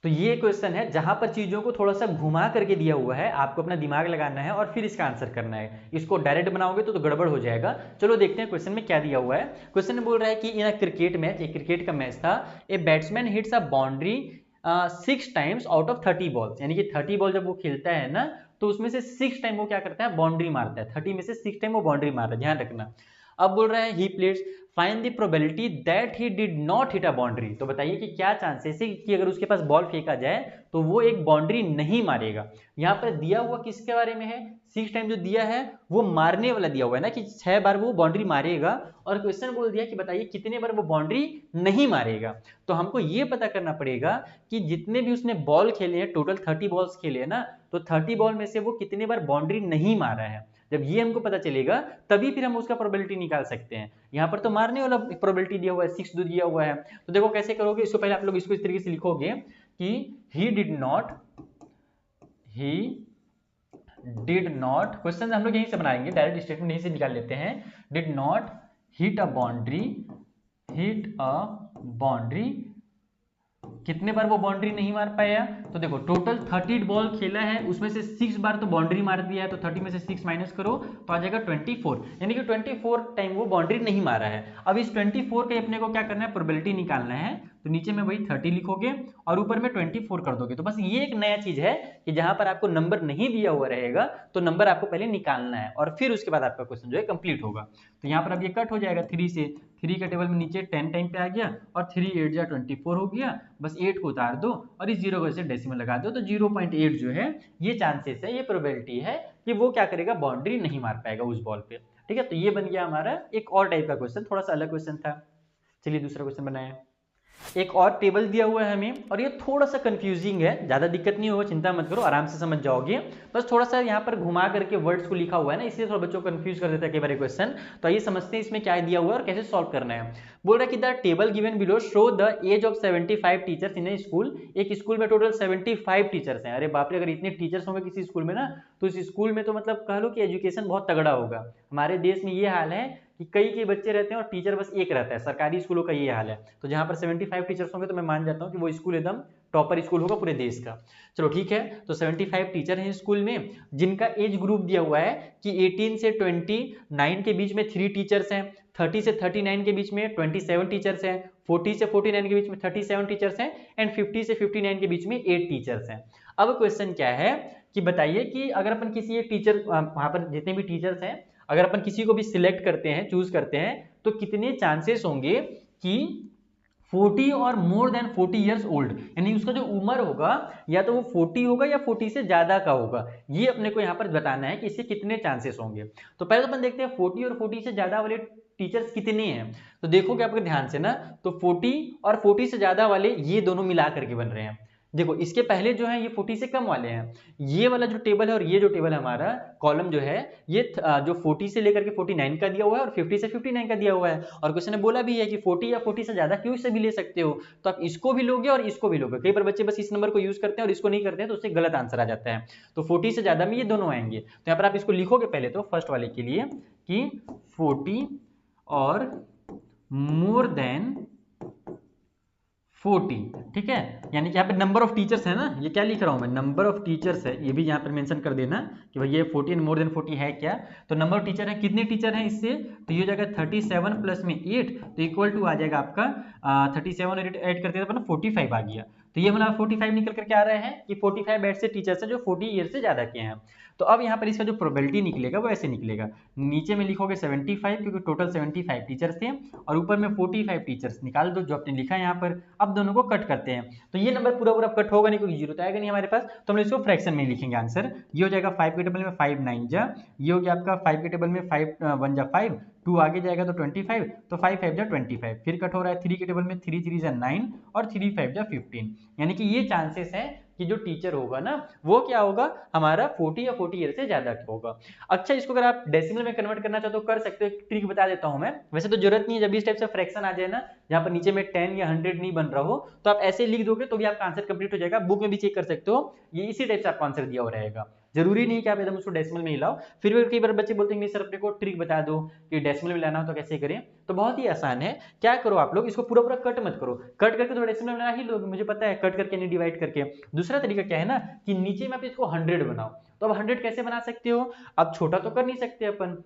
तो ये क्वेश्चन है जहां पर चीजों को थोड़ा सा घुमा करके दिया हुआ है, आपको अपना दिमाग लगाना है और फिर इसका आंसर करना है। इसको डायरेक्ट बनाओगे तो गड़बड़ हो जाएगा। चलो देखते हैं क्वेश्चन में क्या दिया हुआ है। क्वेश्चन में बोल रहा है कि इन अ क्रिकेट मैच, एक क्रिकेट का मैच था, a batsman hits a boundary 6 times out of 30 balls, यानी कि 30 बॉल जब वो खेलता है ना, तो उसमें से 6 टाइम वो क्या करता है, बाउंड्री मारता है। 30 में से 6 टाइम वो बाउंड्री मार रहा है, ध्यान रखना। अब बोल रहा है he players find the probability that he did not hit a boundary, तो बताइए कि क्या चांसेस है कि अगर उसके पास बॉल फेंका जाए तो वो एक बाउंड्री नहीं मारेगा। यहाँ पर दिया हुआ किसके बारे में है, 6 टाइम जो दिया है वो मारने वाला दिया हुआ है ना, कि 6 बार वो बाउंड्री मारेगा, और क्वेश्चन बोल दिया कि बताइए कितने बार वो बाउंड्री नहीं मारेगा। तो हमको ये पता करना पड़ेगा कि जितने भी उसने बॉल खेले हैं, टोटल 30 बॉल्स खेले हैं ना, तो 30 बॉल में से वो कितने बार बाउंड्री नहीं मारा है। जब ये हमको पता चलेगा तभी फिर हम उसका प्रोबेबिलिटी निकाल सकते हैं। यहाँ पर तो मारने वाला प्रोबेबिलिटी दिया हुआ है, 6 दिया हुआ है। तो देखो कैसे करोगे, इसको पहले आप लोग इसको इस तरीके से लिखोगे कि ही डिड नॉट, क्वेश्चन हम लोग यहीं से बनाएंगे, डायरेक्ट स्टेटमेंट यहीं से निकाल लेते हैं। Did not hit a boundary कितने बार वो बाउंड्री नहीं मार पाया, तो देखो टोटल 30 बॉल खेला है, उसमें से 6 बार तो बाउंड्री मार दिया है, तो 30 में से 6 माइनस करो तो आ जाएगा 24, यानी कि 24 टाइम वो बाउंड्री नहीं मारा है। अब इस 24 के अपने को क्या करना है, प्रोबेबिलिटी निकालना है, तो नीचे में वही 30 लिखोगे और ऊपर में 24 कर दोगे। तो बस ये एक नया चीज है कि जहां पर आपको नंबर नहीं दिया हुआ रहेगा तो नंबर आपको पहले निकालना है और फिर उसके बाद आपका क्वेश्चन जो है कंप्लीट होगा। तो यहाँ पर अब ये कट हो जाएगा 3 से, 3 के टेबल में नीचे 10 टाइम पे आ गया और 3 8 जा 24 हो गया, बस 8 को उतार दो और इस 0 को ऐसे डेसिमल लगा दो, तो 0.8 जो है ये चांसेस है, ये प्रोबेबिलिटी है कि वो क्या करेगा, बाउंड्री नहीं मार पाएगा उस बॉल पे। ठीक है, तो ये बन गया हमारा एक और टाइप का क्वेश्चन, थोड़ा सा अलग क्वेश्चन था। चलिए दूसरा क्वेश्चन बनाए। एक और टेबल दिया हुआ है हमें और ये थोड़ा सा कंफ्यूजिंग है, ज्यादा दिक्कत नहीं होगा, चिंता मत करो, आराम से समझ जाओगे। बस थोड़ा सा यहाँ पर घुमा करके वर्ड्स को लिखा हुआ है ना, इसलिए थोड़ा बच्चों को कंफ्यूज कर देता है कई बार क्वेश्चन। तो आइए समझते हैं इसमें क्या दिया हुआ है और कैसे सॉल्व करना है। बोल रहा है कि the table given below show the age of 75 teachers in a school. एक स्कूल में टोटल 75 टीचर्स हैं। अरे बाप रे, अगर इतने टीचर्स होंगे किसी स्कूल में ना, तो इस स्कूल में तो मतलब कह लो कि एजुकेशन बहुत तगड़ा होगा। हमारे देश में ये हाल है कि कई के बच्चे रहते हैं और टीचर बस एक रहता है, सरकारी स्कूलों का ये हाल है। तो जहां पर 75 टीचर्स होंगे तो मैं मान जाता हूं कि वो स्कूल एकदम टॉपर स्कूल होगा पूरे देश का। चलो ठीक है, तो 75 टीचर हैं स्कूल में, जिनका एज ग्रुप दिया हुआ है कि 18 से 29 के बीच में 3 टीचर्स हैं, 30 से 39 के बीच में 27 टीचर्स हैं, 40 से 49 के बीच में 37 टीचर्स हैं एंड 50 से 59 के बीच में 8 टीचर्स हैं। अब क्वेश्चन क्या है कि बताइए कि अगर अपन किसी एक टीचर, वहां पर जितने भी टीचर्स हैं, अगर अपन किसी को भी सिलेक्ट करते हैं, चूज करते हैं, तो कितने चांसेस होंगे कि 40 और मोर देन 40 इयर्स ओल्ड, यानी उसका जो उम्र होगा या तो वो 40 होगा या 40 से ज्यादा का होगा, ये अपने को यहाँ पर बताना है कि इससे कितने चांसेस होंगे। तो पहले तो अपन देखते हैं 40 और 40 से ज्यादा वाले टीचर्स कितने हैं। तो देखोगे आपके ध्यान से ना, तो 40 और 40 से ज्यादा वाले ये दोनों मिला करके बन रहे हैं। देखो इसके पहले जो है ये 40 से कम वाले हैं, ये वाला जो टेबल है और ये जो टेबल है हमारा कॉलम जो है, ये जो 40 से लेकर के 49 का दिया हुआ है और 50 से 59 का दिया हुआ है। और क्वेश्चन ने बोला भी है कि 40 या 40 से ज्यादा क्यों से भी ले सकते हो, तो आप इसको भी लोगे और इसको भी लोगे। कई बार बच्चे बस इस नंबर को यूज करते हैं और इसको नहीं करते हैं, तो उससे गलत आंसर आ जाता है। तो 40 से ज्यादा में ये दोनों आएंगे। तो यहाँ पर आप इसको लिखोगे पहले तो फर्स्ट वाले के लिए कि 40 और मोर देन 40, ठीक है, यानी कि यहाँ पे नंबर ऑफ टीचर्स है ना, ये क्या लिख रहा हूं मैं, नंबर ऑफ टीचर्स है, ये भी यहाँ पर मेंशन कर देना कि भाई ये 40 एंड मोर देन 40 है क्या। तो नंबर ऑफ टीचर है, कितने टीचर हैं इससे, तो ये हो जाएगा 37 प्लस में 8, तो इक्वल टू आ जाएगा आपका 37 और 8 ऐड करते हैं 45 आ गया। तो ये हमारा 45 निकल करके आ रहा है कि 45 ऐसे टीचर्स हैं जो 40 ईयर से ज्यादा के हैं। तो अब यहाँ पर इसका जो प्रोबेबिलिटी निकलेगा वो ऐसे निकलेगा, नीचे में लिखोगे 75 क्योंकि टोटल 75 टीचर्स थे और ऊपर में 45 टीचर्स निकाल दो जो आपने लिखा है यहाँ पर। अब दोनों को कट करते हैं, तो ये नंबर पूरा पूरा कट होगा नहीं क्योंकि जीरो तो आएगा नहीं हमारे पास, तो हम इसको फ्रैक्शन में लिखेंगे आंसर। ये हो जाएगा 5 के टेबल में 5 9 जा, ये हो गया आपका 5 के टेबल में 5 1 जा 5, 2 आगे जाएगा तो 25, तो 5 5 जा 25, फिर कट हो रहा है 3 के टेबल में 3 3 जा 9 और 3 5 जा 15, यानी कि ये चांसेस है कि जो टीचर होगा ना वो क्या होगा, हमारा 40 या 40 ईयर से ज्यादा होगा। अच्छा, इसको अगर आप डेसिमल में कन्वर्ट करना चाहते हो कर सकते हो, एक ट्रिक बता देता हूं मैं, वैसे तो जरूरत नहीं है, जब इस टाइप से फ्रैक्शन आ जाए ना जहां पर नीचे में 10 या 100 नहीं बन रहा हो, तो आप ऐसे लिख दोगे तो भी आपका आंसर कंप्लीट हो जाएगा। बुक में भी चेक कर सकते हो, ये इसी टाइप से आपका आंसर दिया हुआ रहेगा, जरूरी नहीं कि आप एकदम उसको डेसिमल में ही लाओ। फिर भी कई बार बच्चे बोलते हैं सर अपने को ट्रिक बता दो कि डेसिमल में लाना हो तो कैसे करें, तो बहुत ही आसान है। क्या करो आप लोग, इसको पूरा पूरा कट मत करो, कट करके थोड़ा डेसिमल में ला ही लोगे, मुझे पता है, कट करके नहीं डिवाइड करके। दूसरा तरीका क्या है ना कि नीचे में आप इसको 100 बनाओ, तो अब 100 कैसे बना सकते हो, अब छोटा तो कर नहीं सकते अपन,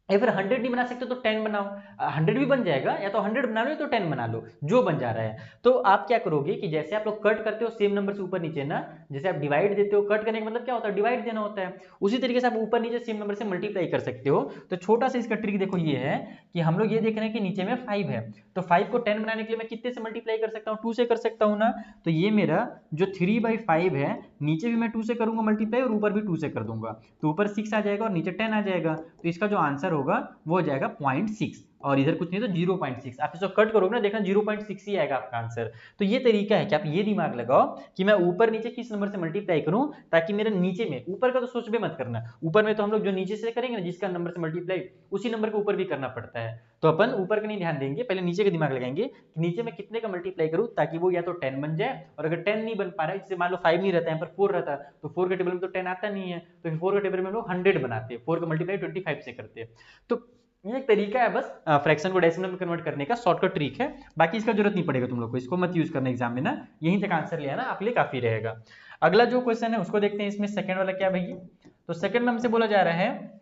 या फिर 100 नहीं बना सकते तो 10 बनाओ, 100 भी बन जाएगा, या तो 100 बना लो या तो 10 बना लो, जो बन जा रहा है। तो आप क्या करोगे कि जैसे आप लोग कट करते हो सेम नंबर से ऊपर नीचे ना, जैसे आप डिवाइड देते हो, कट करने का मतलब क्या होता है, डिवाइड देना होता है, उसी तरीके से आप ऊपर नीचे सेम नंबर से मल्टीप्लाई कर सकते हो। तो छोटा सा इसका ट्रिक देखो ये है कि हम लोग ये देख रहे हैं कि नीचे में 5 है, तो 5 को 10 बनाने के लिए मैं कितने से मल्टीप्लाई कर सकता हूँ, 2 से कर सकता हूँ ना। तो ये मेरा जो 3/5 है, नीचे भी मैं 2 से करूंगा मल्टीप्लाई और ऊपर भी 2 से कर दूंगा, तो ऊपर 6 आ जाएगा और नीचे 10 आ जाएगा, तो इसका जो आंसर होगा वो हो जाएगा 0.6, और इधर कुछ नहीं तो 0.6, आप इसको कट करोगे ना देखना 0.6 ही आएगा आपका आंसर। तो ये तरीका है कि आप ये दिमाग लगाओ कि मैं ऊपर नीचे किस नंबर से मल्टीप्लाई करूं ताकि मेरे नीचे में, ऊपर का तो सोच भी मत करना, ऊपर में तो हम लोग जो नीचे से करेंगे ना जिसका नंबर से मल्टीप्लाई, उसी नंबर के ऊपर भी करना पड़ता है, तो अपन ऊपर का नहीं ध्यान देंगे, पहले नीचे का दिमाग लगाएंगे कि नीचे में कितने का मल्टीप्लाई करूं ताकि वो या तो 10 बन जाए, और अगर 10 नहीं बन पा रहा है, जैसे मान लो 5 नहीं रहता है पर 4 रहता है, तो 4 के टेबल में तो 10 आता नहीं है, तो फिर 4 के टेबल में हम लोग 100 बनाते हैं, 4 का मल्टीप्लाई 25 से करते हैं। तो ये एक तरीका है बस फ्रैक्शन को डेसिमल में कन्वर्ट करने का, शॉर्टकट ट्रिक है, बाकी इसका जरूरत नहीं पड़ेगा तुम लोग को, इसको मत यूज करना एग्जाम में ना, यहीं तक आंसर ले आना, आपके लिए काफी रहेगा। अगला जो क्वेश्चन है उसको देखते हैं, इसमें सेकंड वाला क्या भैया, तो सेकंड में हमसे बोला जा रहा है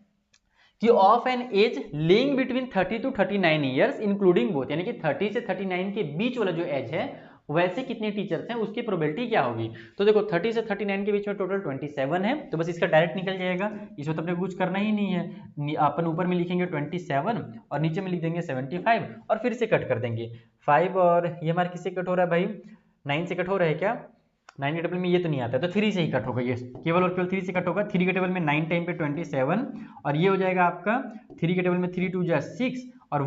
कि of an age lying between 30 to 39 years including both, यानी कि 30 से 39 के बीच वाला जो एज है वैसे कितने टीचर्स हैं उसकी प्रोबेबिलिटी क्या होगी। तो देखो 30 से 39 के बीच में टोटल 27 है, तो बस इसका डायरेक्ट निकल जाएगा, इसमें तो अपने कुछ करना ही नहीं है, अपन ऊपर में लिखेंगे 27 और नीचे में लिख देंगे 75 और फिर से कट कर देंगे 5, और ये हमारा किससे कट हो रहा है भाई, 9 से कट हो रहा है क्या, 9 के टेबल में ये तो नहीं आता है, तो 3 से ही कट होगा, ये केवल और केवल 3 से कट होगा। 3 के टेबल में 9 टाइम पे 27 और ये हो जाएगा आपका 3 के टेबल में 3 2 जा 6 और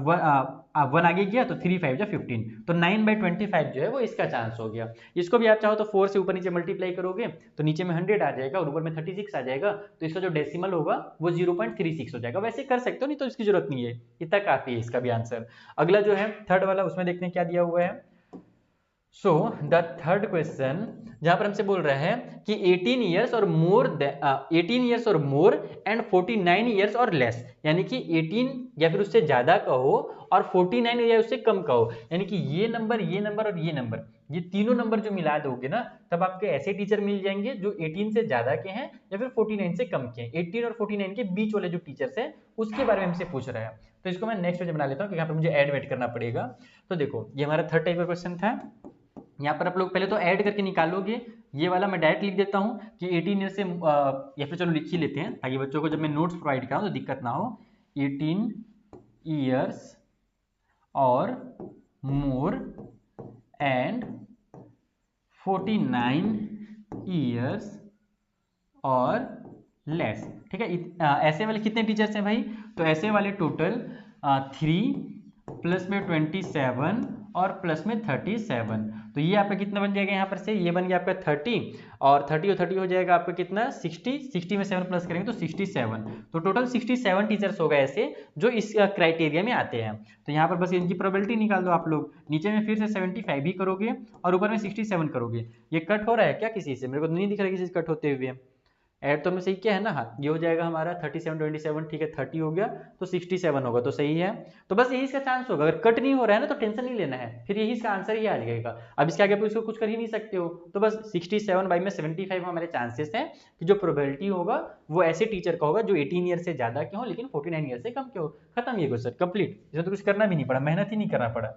1 आगे गया तो 3 5 जा 15, तो 9/25 जो है वो इसका चांस हो गया। इसको भी आप चाहो तो 4 से ऊपर नीचे मल्टीप्लाई करोगे तो नीचे में 100 आ जाएगा और ऊपर में 36 आ जाएगा, तो इसका जो डेसिमल होगा वो 0.36 हो जाएगा। वैसे कर सकते हो, नहीं तो इसकी जरूरत नहीं है, इतना काफी है इसका भी आंसर। अगला जो है थर्ड वाला, उसमें देखते हैं क्या दिया हुआ है। सो द थर्ड क्वेश्चन जहां पर हमसे बोल रहा है कि 18 ईयर्स और मोर एंड 49 ईयर्स और लेस, यानी कि 18 या फिर उससे ज्यादा कहो और 49 या उससे कम कहो, यानी कि ये नंबर और ये नंबर, ये तीनों नंबर जो मिला दोगे ना तब आपके ऐसे टीचर मिल जाएंगे जो 18 से ज्यादा के हैं या फिर 49 से कम के हैं। 18 और 49 के बीच वाले जो टीचर्स हैं उसके बारे में हमसे पूछ रहा है, तो इसको मैं नेक्स्ट पेज बना लेता हूँ क्योंकि यहाँ पर मुझे ऐड वेट करना पड़ेगा। तो देखो ये हमारा थर्ड टाइप का क्वेश्चन था, यहाँ पर आप लोग पहले तो ऐड करके निकालोगे, ये वाला मैं डायरेक्ट लिख देता हूँ कि 18 ईयर से या फिर चलो लिख ही लेते हैं ताकि बच्चों को जब मैं नोट्स प्रोवाइड कराऊँ तो दिक्कत ना हो। 18 ईयर्स और मोर एंड 49 ईयर्स और लेस, ठीक है। ऐसे वाले कितने टीचर्स हैं भाई, तो ऐसे वाले टोटल 3 प्लस में 27 और प्लस में 37, तो ये आपका कितना बन जाएगा, यहाँ पर से ये बन गया आपका 30 और 30 और 30 हो जाएगा आपका कितना 60 में 7 प्लस करेंगे तो 67, तो टोटल 67 टीचर्स हो गए ऐसे जो इस क्राइटेरिया में आते हैं। तो यहाँ पर बस इनकी प्रोबेबिलिटी निकाल दो आप लोग, नीचे में फिर से 75 भी करोगे और ऊपर में 67 करोगे। ये कट हो रहा है क्या किसी से, मेरे को नहीं दिख रहा है किसी से कट होते हुए, ऐड तो में सही क्या है ना, हाँ ये हो जाएगा हमारा 37 27, ठीक है 30 हो गया तो 67 होगा, तो सही है। तो बस यही इसका चांस होगा, अगर कट नहीं हो रहा है ना तो टेंशन नहीं लेना है, फिर यही इसका आंसर ही आ जाएगा। अब इसके आगे आप इसको कुछ कर ही नहीं सकते हो, तो बस 67/75 हमारे चांसेस हैं कि जो प्रोबेबिलिटी होगा वो ऐसे टीचर का होगा जो 18 ईयर से ज्यादा के हो लेकिन 49 ईयर से कम के हो। खत्म ये क्वेश्चन कंप्लीट, इसमें तो कुछ करना भी नहीं पड़ा, मेहनत ही नहीं करना पड़ा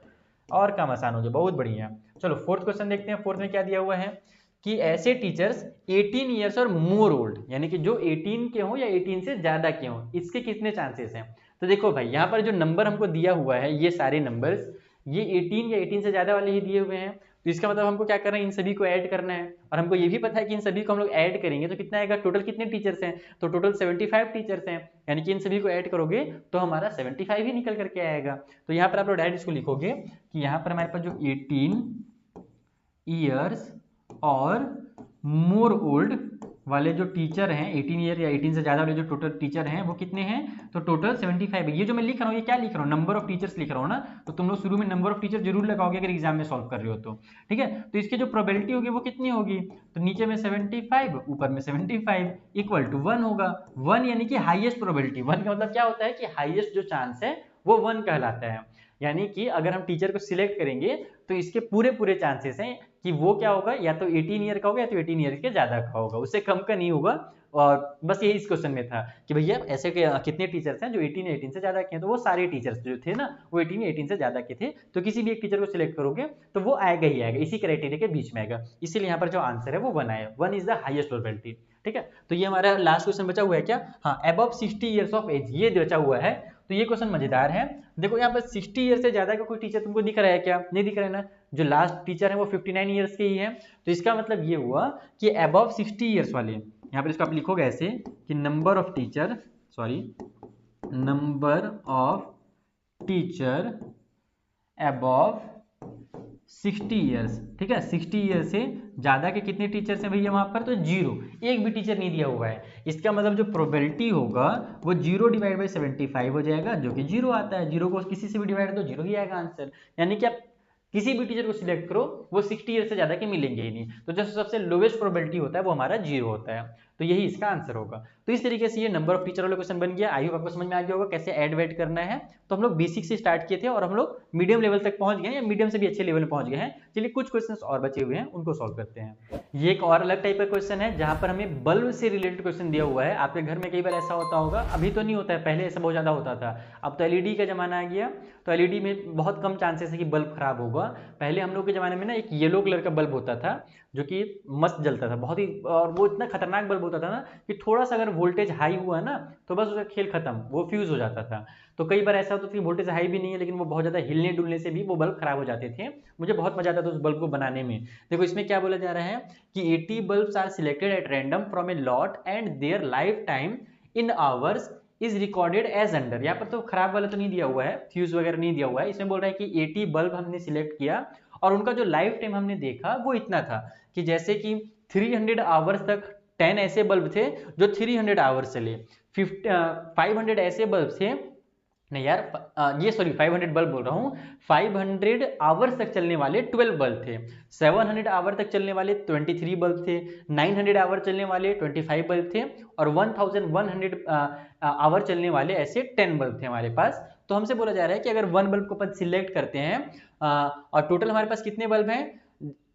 और काम आसान हो गया, बहुत बढ़िया। चलो फोर्थ क्वेश्चन देखते हैं। फोर्थ में क्या दिया हुआ है कि ऐसे टीचर्स 18 ईयर्स और मोर ओल्ड, यानी कि जो 18 के हों या 18 से ज्यादा के हों, इसके कितने चांसेस हैं। तो देखो भाई यहाँ पर जो नंबर हमको दिया हुआ है ये सारे नंबर्स ये 18 या 18 से ज्यादा वाले ही दिए हुए हैं, तो इसका मतलब हमको क्या करना है, इन सभी को ऐड करना है और हमको ये भी पता है कि इन सभी को हम लोग ऐड करेंगे तो कितना आएगा, टोटल कितने टीचर्स हैं, तो टोटल 75 टीचर्स हैं, यानी कि इन सभी को ऐड करोगे तो हमारा 75 ही निकल करके आएगा। तो यहाँ पर आप लोग डायरेक्ट इसको लिखोगे कि यहाँ पर हमारे पास जो 18 ईयर्स और मोर ओल्ड वाले जो टीचर हैं, 18 ईयर या 18 से ज्यादा वाले जो टोटल टीचर हैं वो कितने हैं, तो टोटल 75 है। ये जो मैं लिख रहा हूँ ये क्या लिख रहा हूँ, नंबर ऑफ टीचर्स लिख रहा हूँ ना, तो तुम लोग शुरू में नंबर ऑफ टीचर जरूर लगाओगे अगर एग्जाम में सॉल्व कर रहे हो तो, ठीक है। तो इसकी जो प्रोबेबिलिटी होगी वो कितनी होगी, तो नीचे में 75 ऊपर में 75 इक्वल टू 1 होगा। 1 यानी कि हाईएस्ट प्रोबेबिलिटी, 1 का मतलब क्या होता है कि हाईएस्ट जो चांस है वो 1 कहलाता है, यानी कि अगर हम टीचर को सिलेक्ट करेंगे तो इसके पूरे चांसेस हैं कि वो क्या होगा, या तो 18 ईयर का होगा या तो 18 ईयर के ज्यादा का होगा, उससे कम का नहीं होगा। और बस यही इस क्वेश्चन में था कि भैया ऐसे कितने टीचर्स हैं जो 18 या 18 से ज्यादा के हैं, तो वो सारे टीचर्स जो थे ना वो 18 या 18 से ज्यादा के थे, तो किसी भी एक टीचर को सिलेक्ट करोगे तो वो आएगा ही आएगा, इसी क्राइटेरिया के बीच में आएगा, इसीलिए यहाँ पर जो आंसर है वो 1 आया। 1 इज द हाईएस्ट प्रोबेबिलिटी, ठीक है। तो ये हमारा लास्ट क्वेश्चन बचा हुआ है क्या, हाँ अबव 60 ईयर्स ऑफ एज, ये बचा हुआ है। तो ये क्वेश्चन मजेदार है। देखो यहाँ पर 60 ईयर से ज्यादा का कोई टीचर तुमको दिख रहा है क्या, नहीं दिख रहा है ना, जो लास्ट टीचर है वो 59 ईयर्स के ही है, तो इसका मतलब ये हुआ कि अबव 60 ईयर्स वाले, यहाँ पर इसको आप लिखोगे ऐसे कि number of teacher above 60 years, ठीक है। 60 ईयर से ज्यादा के कितने टीचर्स हैं भैया वहां पर, तो 0, एक भी टीचर नहीं दिया हुआ है। इसका मतलब जो प्रोबेबिलिटी होगा वो 0/75 हो जाएगा, जो कि 0 आता है, 0 को किसी से भी डिवाइड दो 0 ही आएगा आंसर, यानी कि आप किसी भी टीचर को सिलेक्ट करो वो 60 ईयर से ज्यादा के मिलेंगे ही नहीं। तो जो सबसे लोवेस्ट प्रोबेबिलिटी होता है वो हमारा 0 होता है। तो यही इसका आंसर होगा। तो इस तरीके से ये नंबर ऑफ टीचर वाला क्वेश्चन बन गया। आई होप आपको समझ में आ गया होगा कैसे ऐड वेट करना है। तो हम लोग बेसिक से स्टार्ट किए थे और हम लोग मीडियम लेवल तक पहुंच गए हैं, या मीडियम से भी अच्छे लेवल में पहुंच गए हैं। चलिए कुछ क्वेश्चंस और बचे हुए हैं उनको सॉल्व करते हैं। ये एक और अलग टाइप का क्वेश्चन है जहां पर हमें बल्ब से रिलेटेड क्वेश्चन दिया हुआ है। आपके घर में कई बार ऐसा होता होगा, अभी तो नहीं होता है, पहले ऐसा बहुत ज्यादा होता था, अब तो एलईडी का जमाना आ गया। तो एलईडी में बहुत कम चांसेस है कि बल्ब खराब होगा। पहले हम लोग के जमाने में ना एक येलो कलर का बल्ब होता था जो कि मस्त जलता था बहुत ही, और वो इतना खतरनाक बल्ब होता था ना कि थोड़ा सा अगर वोल्टेज हाई हुआ ना तो बस उसका खेल खत्म, वो फ्यूज हो जाता था। तो कई बार ऐसा होता था कि वोल्टेज हाई भी नहीं है लेकिन वो बहुत ज्यादा हिलने डुलने से भी वो बल्ब खराब हो जाते थे। मुझे बहुत मजा आता था उस बल्ब को बनाने में। देखो इसमें क्या बोला जा रहा है कि 80 bulbs are selected at random from a lot and their life time in hours is recorded as under. यहाँ पर तो खराब वाला तो नहीं दिया हुआ है, फ्यूज वगैरह नहीं दिया हुआ है। इसमें बोल रहा है कि 80 बल्ब हमने सिलेक्ट किया और उनका जो लाइफ टाइम हमने देखा वो इतना था कि जैसे कि 300 आवर्स तक 10 ऐसे बल्ब थे जो 300 आवर्स चले, 500 ऐसे बल्ब थे, नहीं यार ये सॉरी 500 बल्ब बोल रहा हूँ, 500 आवर्स तक चलने वाले 12 बल्ब थे, 700 आवर तक चलने वाले 23 बल्ब थे, 900 आवर चलने वाले 25 बल्ब थे और 1100 आवर चलने वाले ऐसे 10 बल्ब थे हमारे पास। तो हमसे बोला जा रहा है कि अगर 1 बल्ब को अपन सिलेक्ट करते हैं और टोटल हमारे पास कितने बल्ब हैं,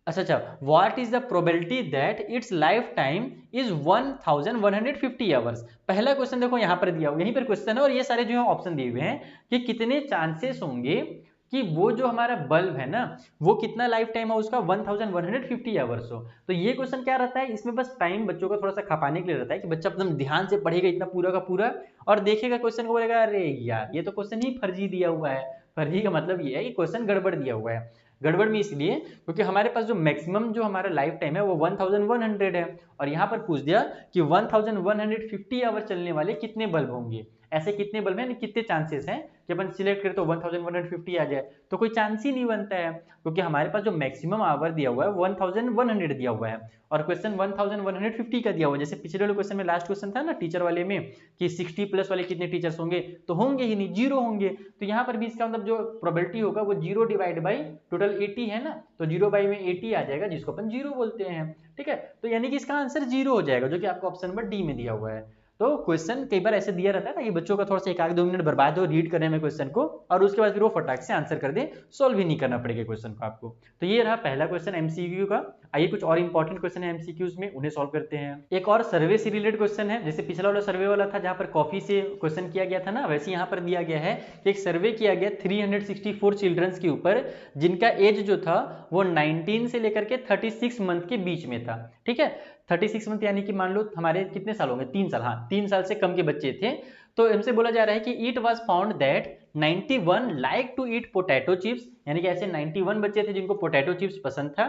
अच्छा what is the probability that it's life time is 1150 hours. पहला क्वेश्चन देखो यहाँ पर दिया हुआ, यहीं पर क्वेश्चन है और ये सारे जो है ऑप्शन दिए हुए हैं कि कितने चांसेस होंगे कि वो जो हमारा बल्ब है ना वो कितना लाइफ टाइम है उसका 1150 आवर्स हो। तो ये क्वेश्चन क्या रहता है, इसमें बस टाइम बच्चों को थोड़ा सा खपाने के लिए रहता है कि बच्चा एकदम ध्यान से पढ़ेगा इतना पूरा का पूरा और देखेगा क्वेश्चन को, बोलेगा अरे यार ये तो क्वेश्चन ही फर्जी दिया हुआ है। फर्जी का मतलब ये है कि क्वेश्चन गड़बड़ दिया हुआ है। गड़बड़ में इसलिए क्योंकि हमारे पास जो मैक्सिमम जो हमारा लाइफ टाइम है वो 1100 है और यहाँ पर पूछ दिया कि 1150 आवर चलने वाले कितने बल्ब होंगे, ऐसे कितने बल्ब हैं, कितने चांसेस हैं कि अपन सिलेक्ट करें तो 1150 आ जाए। तो कोई चांस ही नहीं बनता है क्योंकि हमारे पास जो मैक्सिमम आवर दिया हुआ है 1100 दिया हुआ है और क्वेश्चन 1150 का दिया हुआ है। जैसे पिछले वाले क्वेश्चन में लास्ट क्वेश्चन था ना टीचर वाले में कि 60 प्लस वाले कितने टीचर्स होंगे, तो होंगे ही नहीं, 0 होंगे। तो यहाँ पर भी इसका मतलब जो प्रोबेबिलिटी होगा वो 0 डिवाइड बाई टोटल 80 है ना, तो 0 बाई में 80 आ जाएगा जिसको अपन 0 बोलते हैं। ठीक है, तो यानी कि इसका आंसर 0 हो जाएगा जो कि आपको ऑप्शन नंबर डी में दिया हुआ है। तो क्वेश्चन कई बार ऐसे दिया रहता है ना कि बच्चों का थोड़ा सा 1-2 मिनट बर्बाद हो रीड करने में क्वेश्चन को और उसके बाद फिर वो फटाक से आंसर कर दे, सॉल्व ही नहीं करना पड़ेगा क्वेश्चन को आपको। तो ये रहा पहला क्वेश्चन एमसीक्यू का। आइए कुछ और इंपॉर्टेंट क्वेश्चन है एमसीक्यूज में, उन्हें सॉल्व करते हैं। एक और सर्वे से रिलेटेड क्वेश्चन है, जैसे पिछला वाला सर्वे वाला था जहां पर कॉफी से क्वेश्चन किया गया था ना, वैसे यहाँ पर दिया गया है कि एक सर्वे किया गया 364 चिल्ड्रंस के ऊपर जिनका एज जो था वो 19 से लेकर के 36 मंथ के बीच में था। ठीक है, 36 मंथ यानी कि मान लो हमारे कितने साल होंगे, 3 साल, हाँ 3 साल से कम के बच्चे थे। तो इनसे बोला जा रहा है कि it was found that 91 like to eat potato chips, यानी कि ऐसे 91 बच्चे थे जिनको पोटैटो चिप्स पसंद था।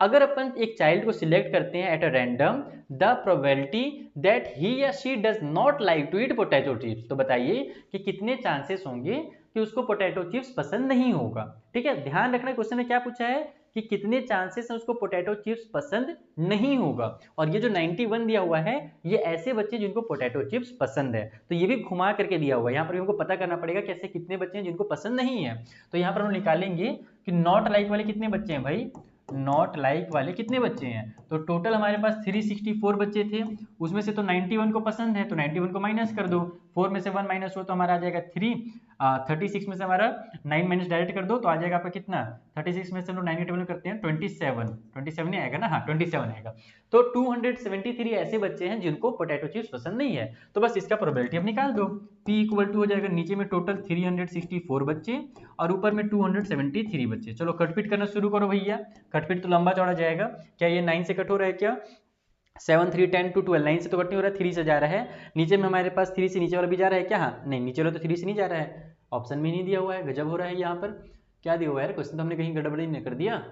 अगर अपन एक चाइल्ड को सिलेक्ट करते हैं at a random, the probability that he या she does not like to eat potato chips, तो बताइए कि कितने चांसेस होंगे कि उसको पोटैटो चिप्स पसंद नहीं होगा। ठीक है, ध्यान रखना क्वेश्चन में क्या पूछा है कि कितने चांसेस है उसको पोटैटो चिप्स पसंद नहीं होगा। और ये जो 91 दिया हुआ है ये ऐसे बच्चे जिनको पोटैटो चिप्स पसंद है, तो ये भी घुमा करके दिया हुआ है। यहाँ पर हमको पता करना पड़ेगा कि ऐसे कितने बच्चे हैं जिनको पसंद नहीं है। तो यहाँ पर हम निकालेंगे कि नॉट लाइक वाले कितने बच्चे हैं भाई, नॉट लाइक वाले कितने बच्चे हैं। तो टोटल हमारे पास 364 बच्चे थे, उसमें से तो 91 को पसंद है तो 91 को माइनस कर दो, 4 में से 1 माइनस हो तो हमारा आ जाएगा 3, 36 में से हमारा 9 माइनस डायरेक्ट कर दो तो आ जाएगा आपका कितना, 36 में से हम लोग 9 टेबल करते हैं 27 नहीं आएगा ना, हाँ 27 आएगा। तो 273 ऐसे बच्चे हैं जिनको पोटैटो चिप्स पसंद नहीं है। तो बस इसका प्रोबेबिलिटी आप निकाल दो, P इक्वल टू हो जाएगा नीचे में टोटल 364 बच्चे और ऊपर में 273 बच्चे। चलो कटपीट करना शुरू करो भैया, कटपीट तो लंबा चौड़ा जाएगा। क्या ये 9 से कट हो रहा है क्या, 7 3 10 2 12, 9 से तो कट नहीं हो रहा है, 3 से जा रहा है। नीचे में हमारे पास 3 से नीचे वाला भी जा रहा है क्या, हाँ नहीं नीचे वाला तो 3 से नहीं जा रहा है, ऑप्शन में नहीं दिया हुआ है, गजब हो रहा है। यहाँ पर क्या दिया हुआ है क्वेश्चन, तो हमने कहीं गड़बड़ी नहीं कर दिया।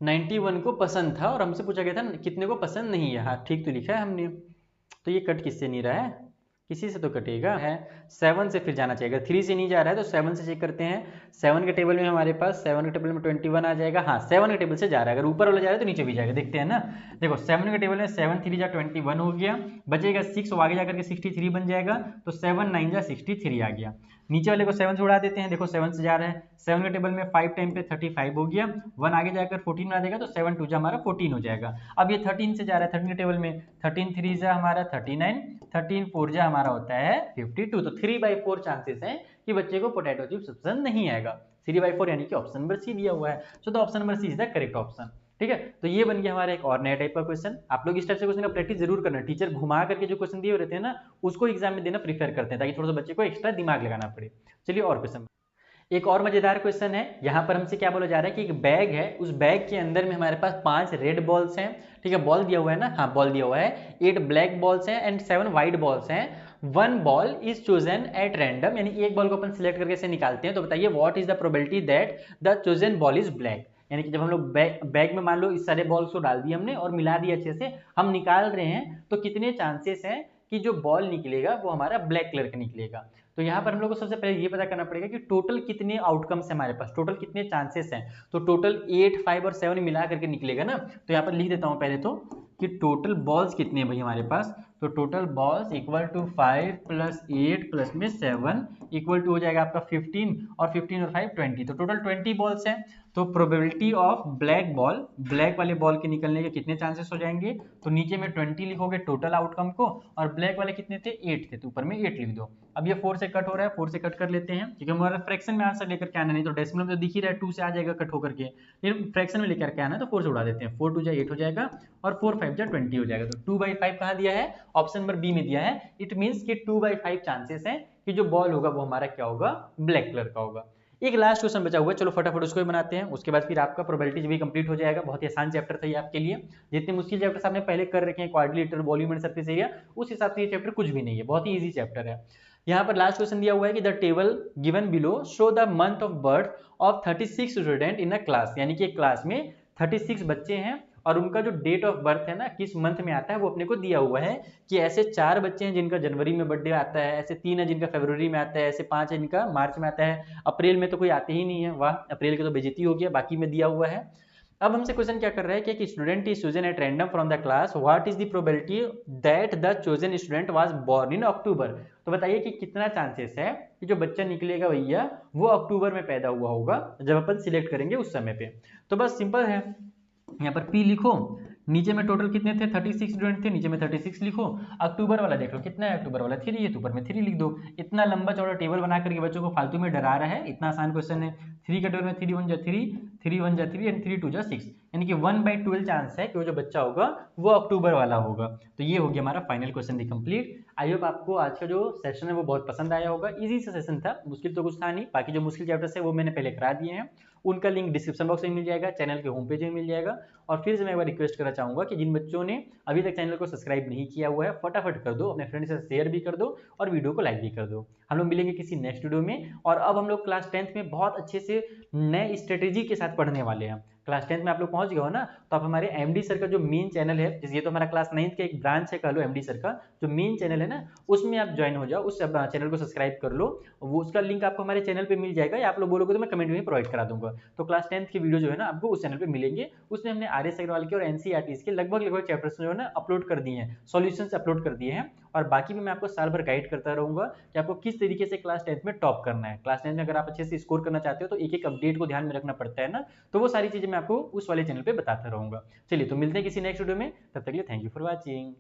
91 को पसंद था और हमसे पूछा गया था कितने को पसंद नहीं है, हाँ ठीक तो लिखा है हमने। तो ये कट किससे नहीं रहा है, किसी से तो कटेगा है 7 से फिर जाना चाहिए। अगर 3 से नहीं जा रहा है तो 7 से चेक करते हैं। 7 के टेबल में हमारे पास 7 के टेबल में 21 आ जाएगा। हाँ 7 के टेबल से जा रहा है, अगर ऊपर वाला जा रहा है तो नीचे भी जाएगा, देखते हैं ना। देखो 7 के टेबल में 7 3 जा 21 हो गया, बचेगा 6, वो आगे जाकर के 63 बन जाएगा, तो 7 9 जा 63 आ गया। नीचे वाले को 7 से उड़ा देते हैं, देखो 7 से जा रहा है, 7 के टेबल में 5 टाइम पे 35 हो गया, 1 आगे जाकर 14 बना देगा, तो 7 2 जा हमारा 14 हो जाएगा। अब ये 13 से जा रहा है, 13 के टेबल में 13 3 जा हमारा 39, 13 4 जा हमारा होता है 52, तो 3/4 चांसेस हैं कि बच्चे को पोटैटो चिप्स पसंद नहीं आएगा। 3/4 यानी कि ऑप्शन नंबर सी दिया हुआ है, so the option number C is the correct option. ठीक है, तो ये बन गया हमारा एक और नया टाइप का क्वेश्चन। आप लोग इस टाइप से क्वेश्चन का प्रैक्टिस जरूर करना। टीचर घुमा करके जो क्वेश्चन दिए रहते हैं ना, उसको एग्जाम में देना प्रीफर करते हैं, ताकि थोड़ा सा बच्चे को एक्स्ट्रा दिमाग लगाना पड़े। चलिए और क्वेश्चन, एक और मजेदार क्वेश्चन है। यहाँ पर हमसे क्या बोला जा रहा है कि एक बैग है, उस बैग के अंदर में हमारे पास 5 रेड बॉल्स हैं। ठीक है, बॉल दिया हुआ है ना, हाँ बॉल दिया हुआ है, 8 ब्लैक बॉल्स हैं एंड 7 व्हाइट बॉल्स हैं। 1 ball is chosen at random, यानी एक बॉल को अपन सिलेक्ट करके से निकालते हैं। तो बताइए what is the probability that the chosen ball is black. यानी कि जब हम लोग बैग में मान लो इस सारे बॉल्स को डाल दिए हमने और मिला दिया अच्छे से, हम निकाल रहे हैं, तो कितने चांसेस हैं कि जो बॉल निकलेगा वो हमारा ब्लैक कलर का निकलेगा। तो यहाँ पर हम लोग को सबसे पहले ये पता करना पड़ेगा कि टोटल कितने आउटकम्स है हमारे पास, टोटल कितने चांसेस हैं। तो टोटल 8 5 और 7 मिला करके निकलेगा ना। तो यहाँ पर लिख देता हूँ पहले तो कि टोटल बॉल्स कितने हैं भाई हमारे पास। तो total balls equal to 5 + 8 plus में 7 इक्वल टू हो जाएगा आपका 15, और 15 और 5 20, तो टोटल 20 बॉल्स हैं। तो probability of black ball, black वाले बॉल के निकलने के कितने चांसेस हो जाएंगे। तो नीचे में 20 लिखोगे टोटल आउटकम को, और ब्लैक वाले कितने थे 8 थे, तो ऊपर में 8 लिख दो। अब ये 4 से कट हो रहा है, 4 से कट कर लेते हैं, क्योंकि हमारा फ्रैक्शन में आंसर लेकर के आना, नहीं तो डेसिमल में तो दिख ही रहा है 2 से आ जाएगा कट होकर के, लेकिन फ्रैक्शन में लेकर के आना है तो 4 से उड़ा देते हैं। 4 2 जा 8 हो जाएगा और 4 5 जा 20 हो जाएगा। तो 2/5 कहाँ दिया है, ऑप्शन नंबर बी में दिया है। इट मीन्स कि 2/5 चांसेस हैं कि जो बॉल होगा वो हमारा क्या होगा, ब्लैक कलर का होगा। एक लास्ट क्वेश्चन बचा हुआ है, चलो फटाफट उसको भी बनाते हैं, उसके बाद फिर आपका प्रोबेबिलिटीज भी कंप्लीट हो जाएगा। बहुत ही आसान चैप्टर था ये आपके लिए, जितने मुश्किल चैप्टर आपने पहले कर रखे हैं, quadrilateral, volume and surface area, उस हिसाब से ये चैप्टर कुछ भी नहीं है, बहुत ही इजी चैप्टर है। यहाँ पर लास्ट क्वेश्चन दिया हुआ है कि the table given below show the month of birth of 36 student in a class, यानी कि एक क्लास में 36 बच्चे हैं और उनका जो डेट ऑफ बर्थ है ना, किस मंथ में आता है वो अपने को दिया हुआ है। कि ऐसे 4 बच्चे हैं जिनका जनवरी में बर्थडे आता है, ऐसे 3 है जिनका फरवरी में आता है, ऐसे 5 है जिनका मार्च में आता है, अप्रैल में तो कोई आते ही नहीं है, वाह अप्रैल के तो बेइज्जती हो गया, बाकी में दिया हुआ है। अब हमसे क्वेश्चन क्या कर रहा है कि एक student is chosen at random from the class, what is the probability that the chosen student was born in October. तो बताइए कि कितना चांसेस है कि जो बच्चा निकलेगा भैया वो अक्टूबर में पैदा हुआ होगा, जब अपन सिलेक्ट करेंगे उस समय पे। तो बस सिंपल है, यहाँ पर P लिखो, नीचे में टोटल कितने थे 36 स्टूडेंट थे, नीचे में 36 लिखो। अक्टूबर वाला देख लो कितना है, अक्टूबर वाला 3 है, तो ऊपर में 3 लिख दो। इतना लंबा चौड़ा टेबल बना करके बच्चों को फालतू में डरा रहा है, इतना आसान क्वेश्चन है। 3 का टेबल में 3 1 जा 3, 3 1 जा 3 एंड 3 2 जा 6, यानी कि 1/12 चांस है कि वो जो बच्चा होगा वो अक्टूबर वाला होगा। तो ये हो गया हमारा फाइनल क्वेश्चन भी कंप्लीट। आई होप आपको आज का जो सेशन है वो बहुत पसंद आया होगा। इजी सा सेशन था, मुश्किल तो कुछ था नहीं। बाकी जो मुश्किल चैप्टर्स है वो मैंने पहले करा दिए हैं, उनका लिंक डिस्क्रिप्शन बॉक्स में मिल जाएगा, चैनल के होम पेज में मिल जाएगा। और फिर से मैं एक बार रिक्वेस्ट करना चाहूंगा कि जिन बच्चों ने अभी तक चैनल को सब्सक्राइब नहीं किया हुआ है, फटाफट कर दो, अपने फ्रेंड्स से शेयर भी कर दो और वीडियो को लाइक भी कर दो। हम लोग मिलेंगे किसी नेक्स्ट वीडियो में। और अब हम लोग क्लास 10th में बहुत अच्छे से नए स्ट्रेटेजी के साथ पढ़ने वाले हैं। क्लास 10th में आप लोग पहुंच गए हो ना, तो आप हमारे एमडी सर का जो मेन चैनल है, जैसे ये तो हमारा क्लास 9th का एक ब्रांच है, कह लो एमडी सर का जो मेन चैनल है ना, उसमें आप ज्वाइन हो जाओ, उस चैनल को सब्सक्राइब कर लो। वो उसका लिंक आपको हमारे चैनल पे मिल जाएगा, या आप लोग बोलोगे तो मैं कमेंट में प्रोवाइड करा दूंगा। तो क्लास 10th की वीडियो जो है ना आपको उस चैनल पे मिलेंगे। उसमें हमने आर एस अग्रवाल के और एनसीईआरटी के लगभग चैप्टर्स जो है ना अपलोड कर दिए हैं, सॉल्यूशंस अपलोड कर दिए हैं। और बाकी भी मैं आपको साल भर गाइड करता रहूंगा कि आपको किस तरीके से क्लास 10th में टॉप करना है। क्लास 10th में अगर आप अच्छे से स्कोर करना चाहते हो तो एक एक अपडेट को ध्यान में रखना पड़ता है ना, तो वो सारी चीजें मैं आपको उस वाले चैनल पे बताता रहूंगा। चलिए तो मिलते हैं किसी नेक्स्ट वीडियो में, तब तक के लिए थैंक यू फॉर वॉचिंग।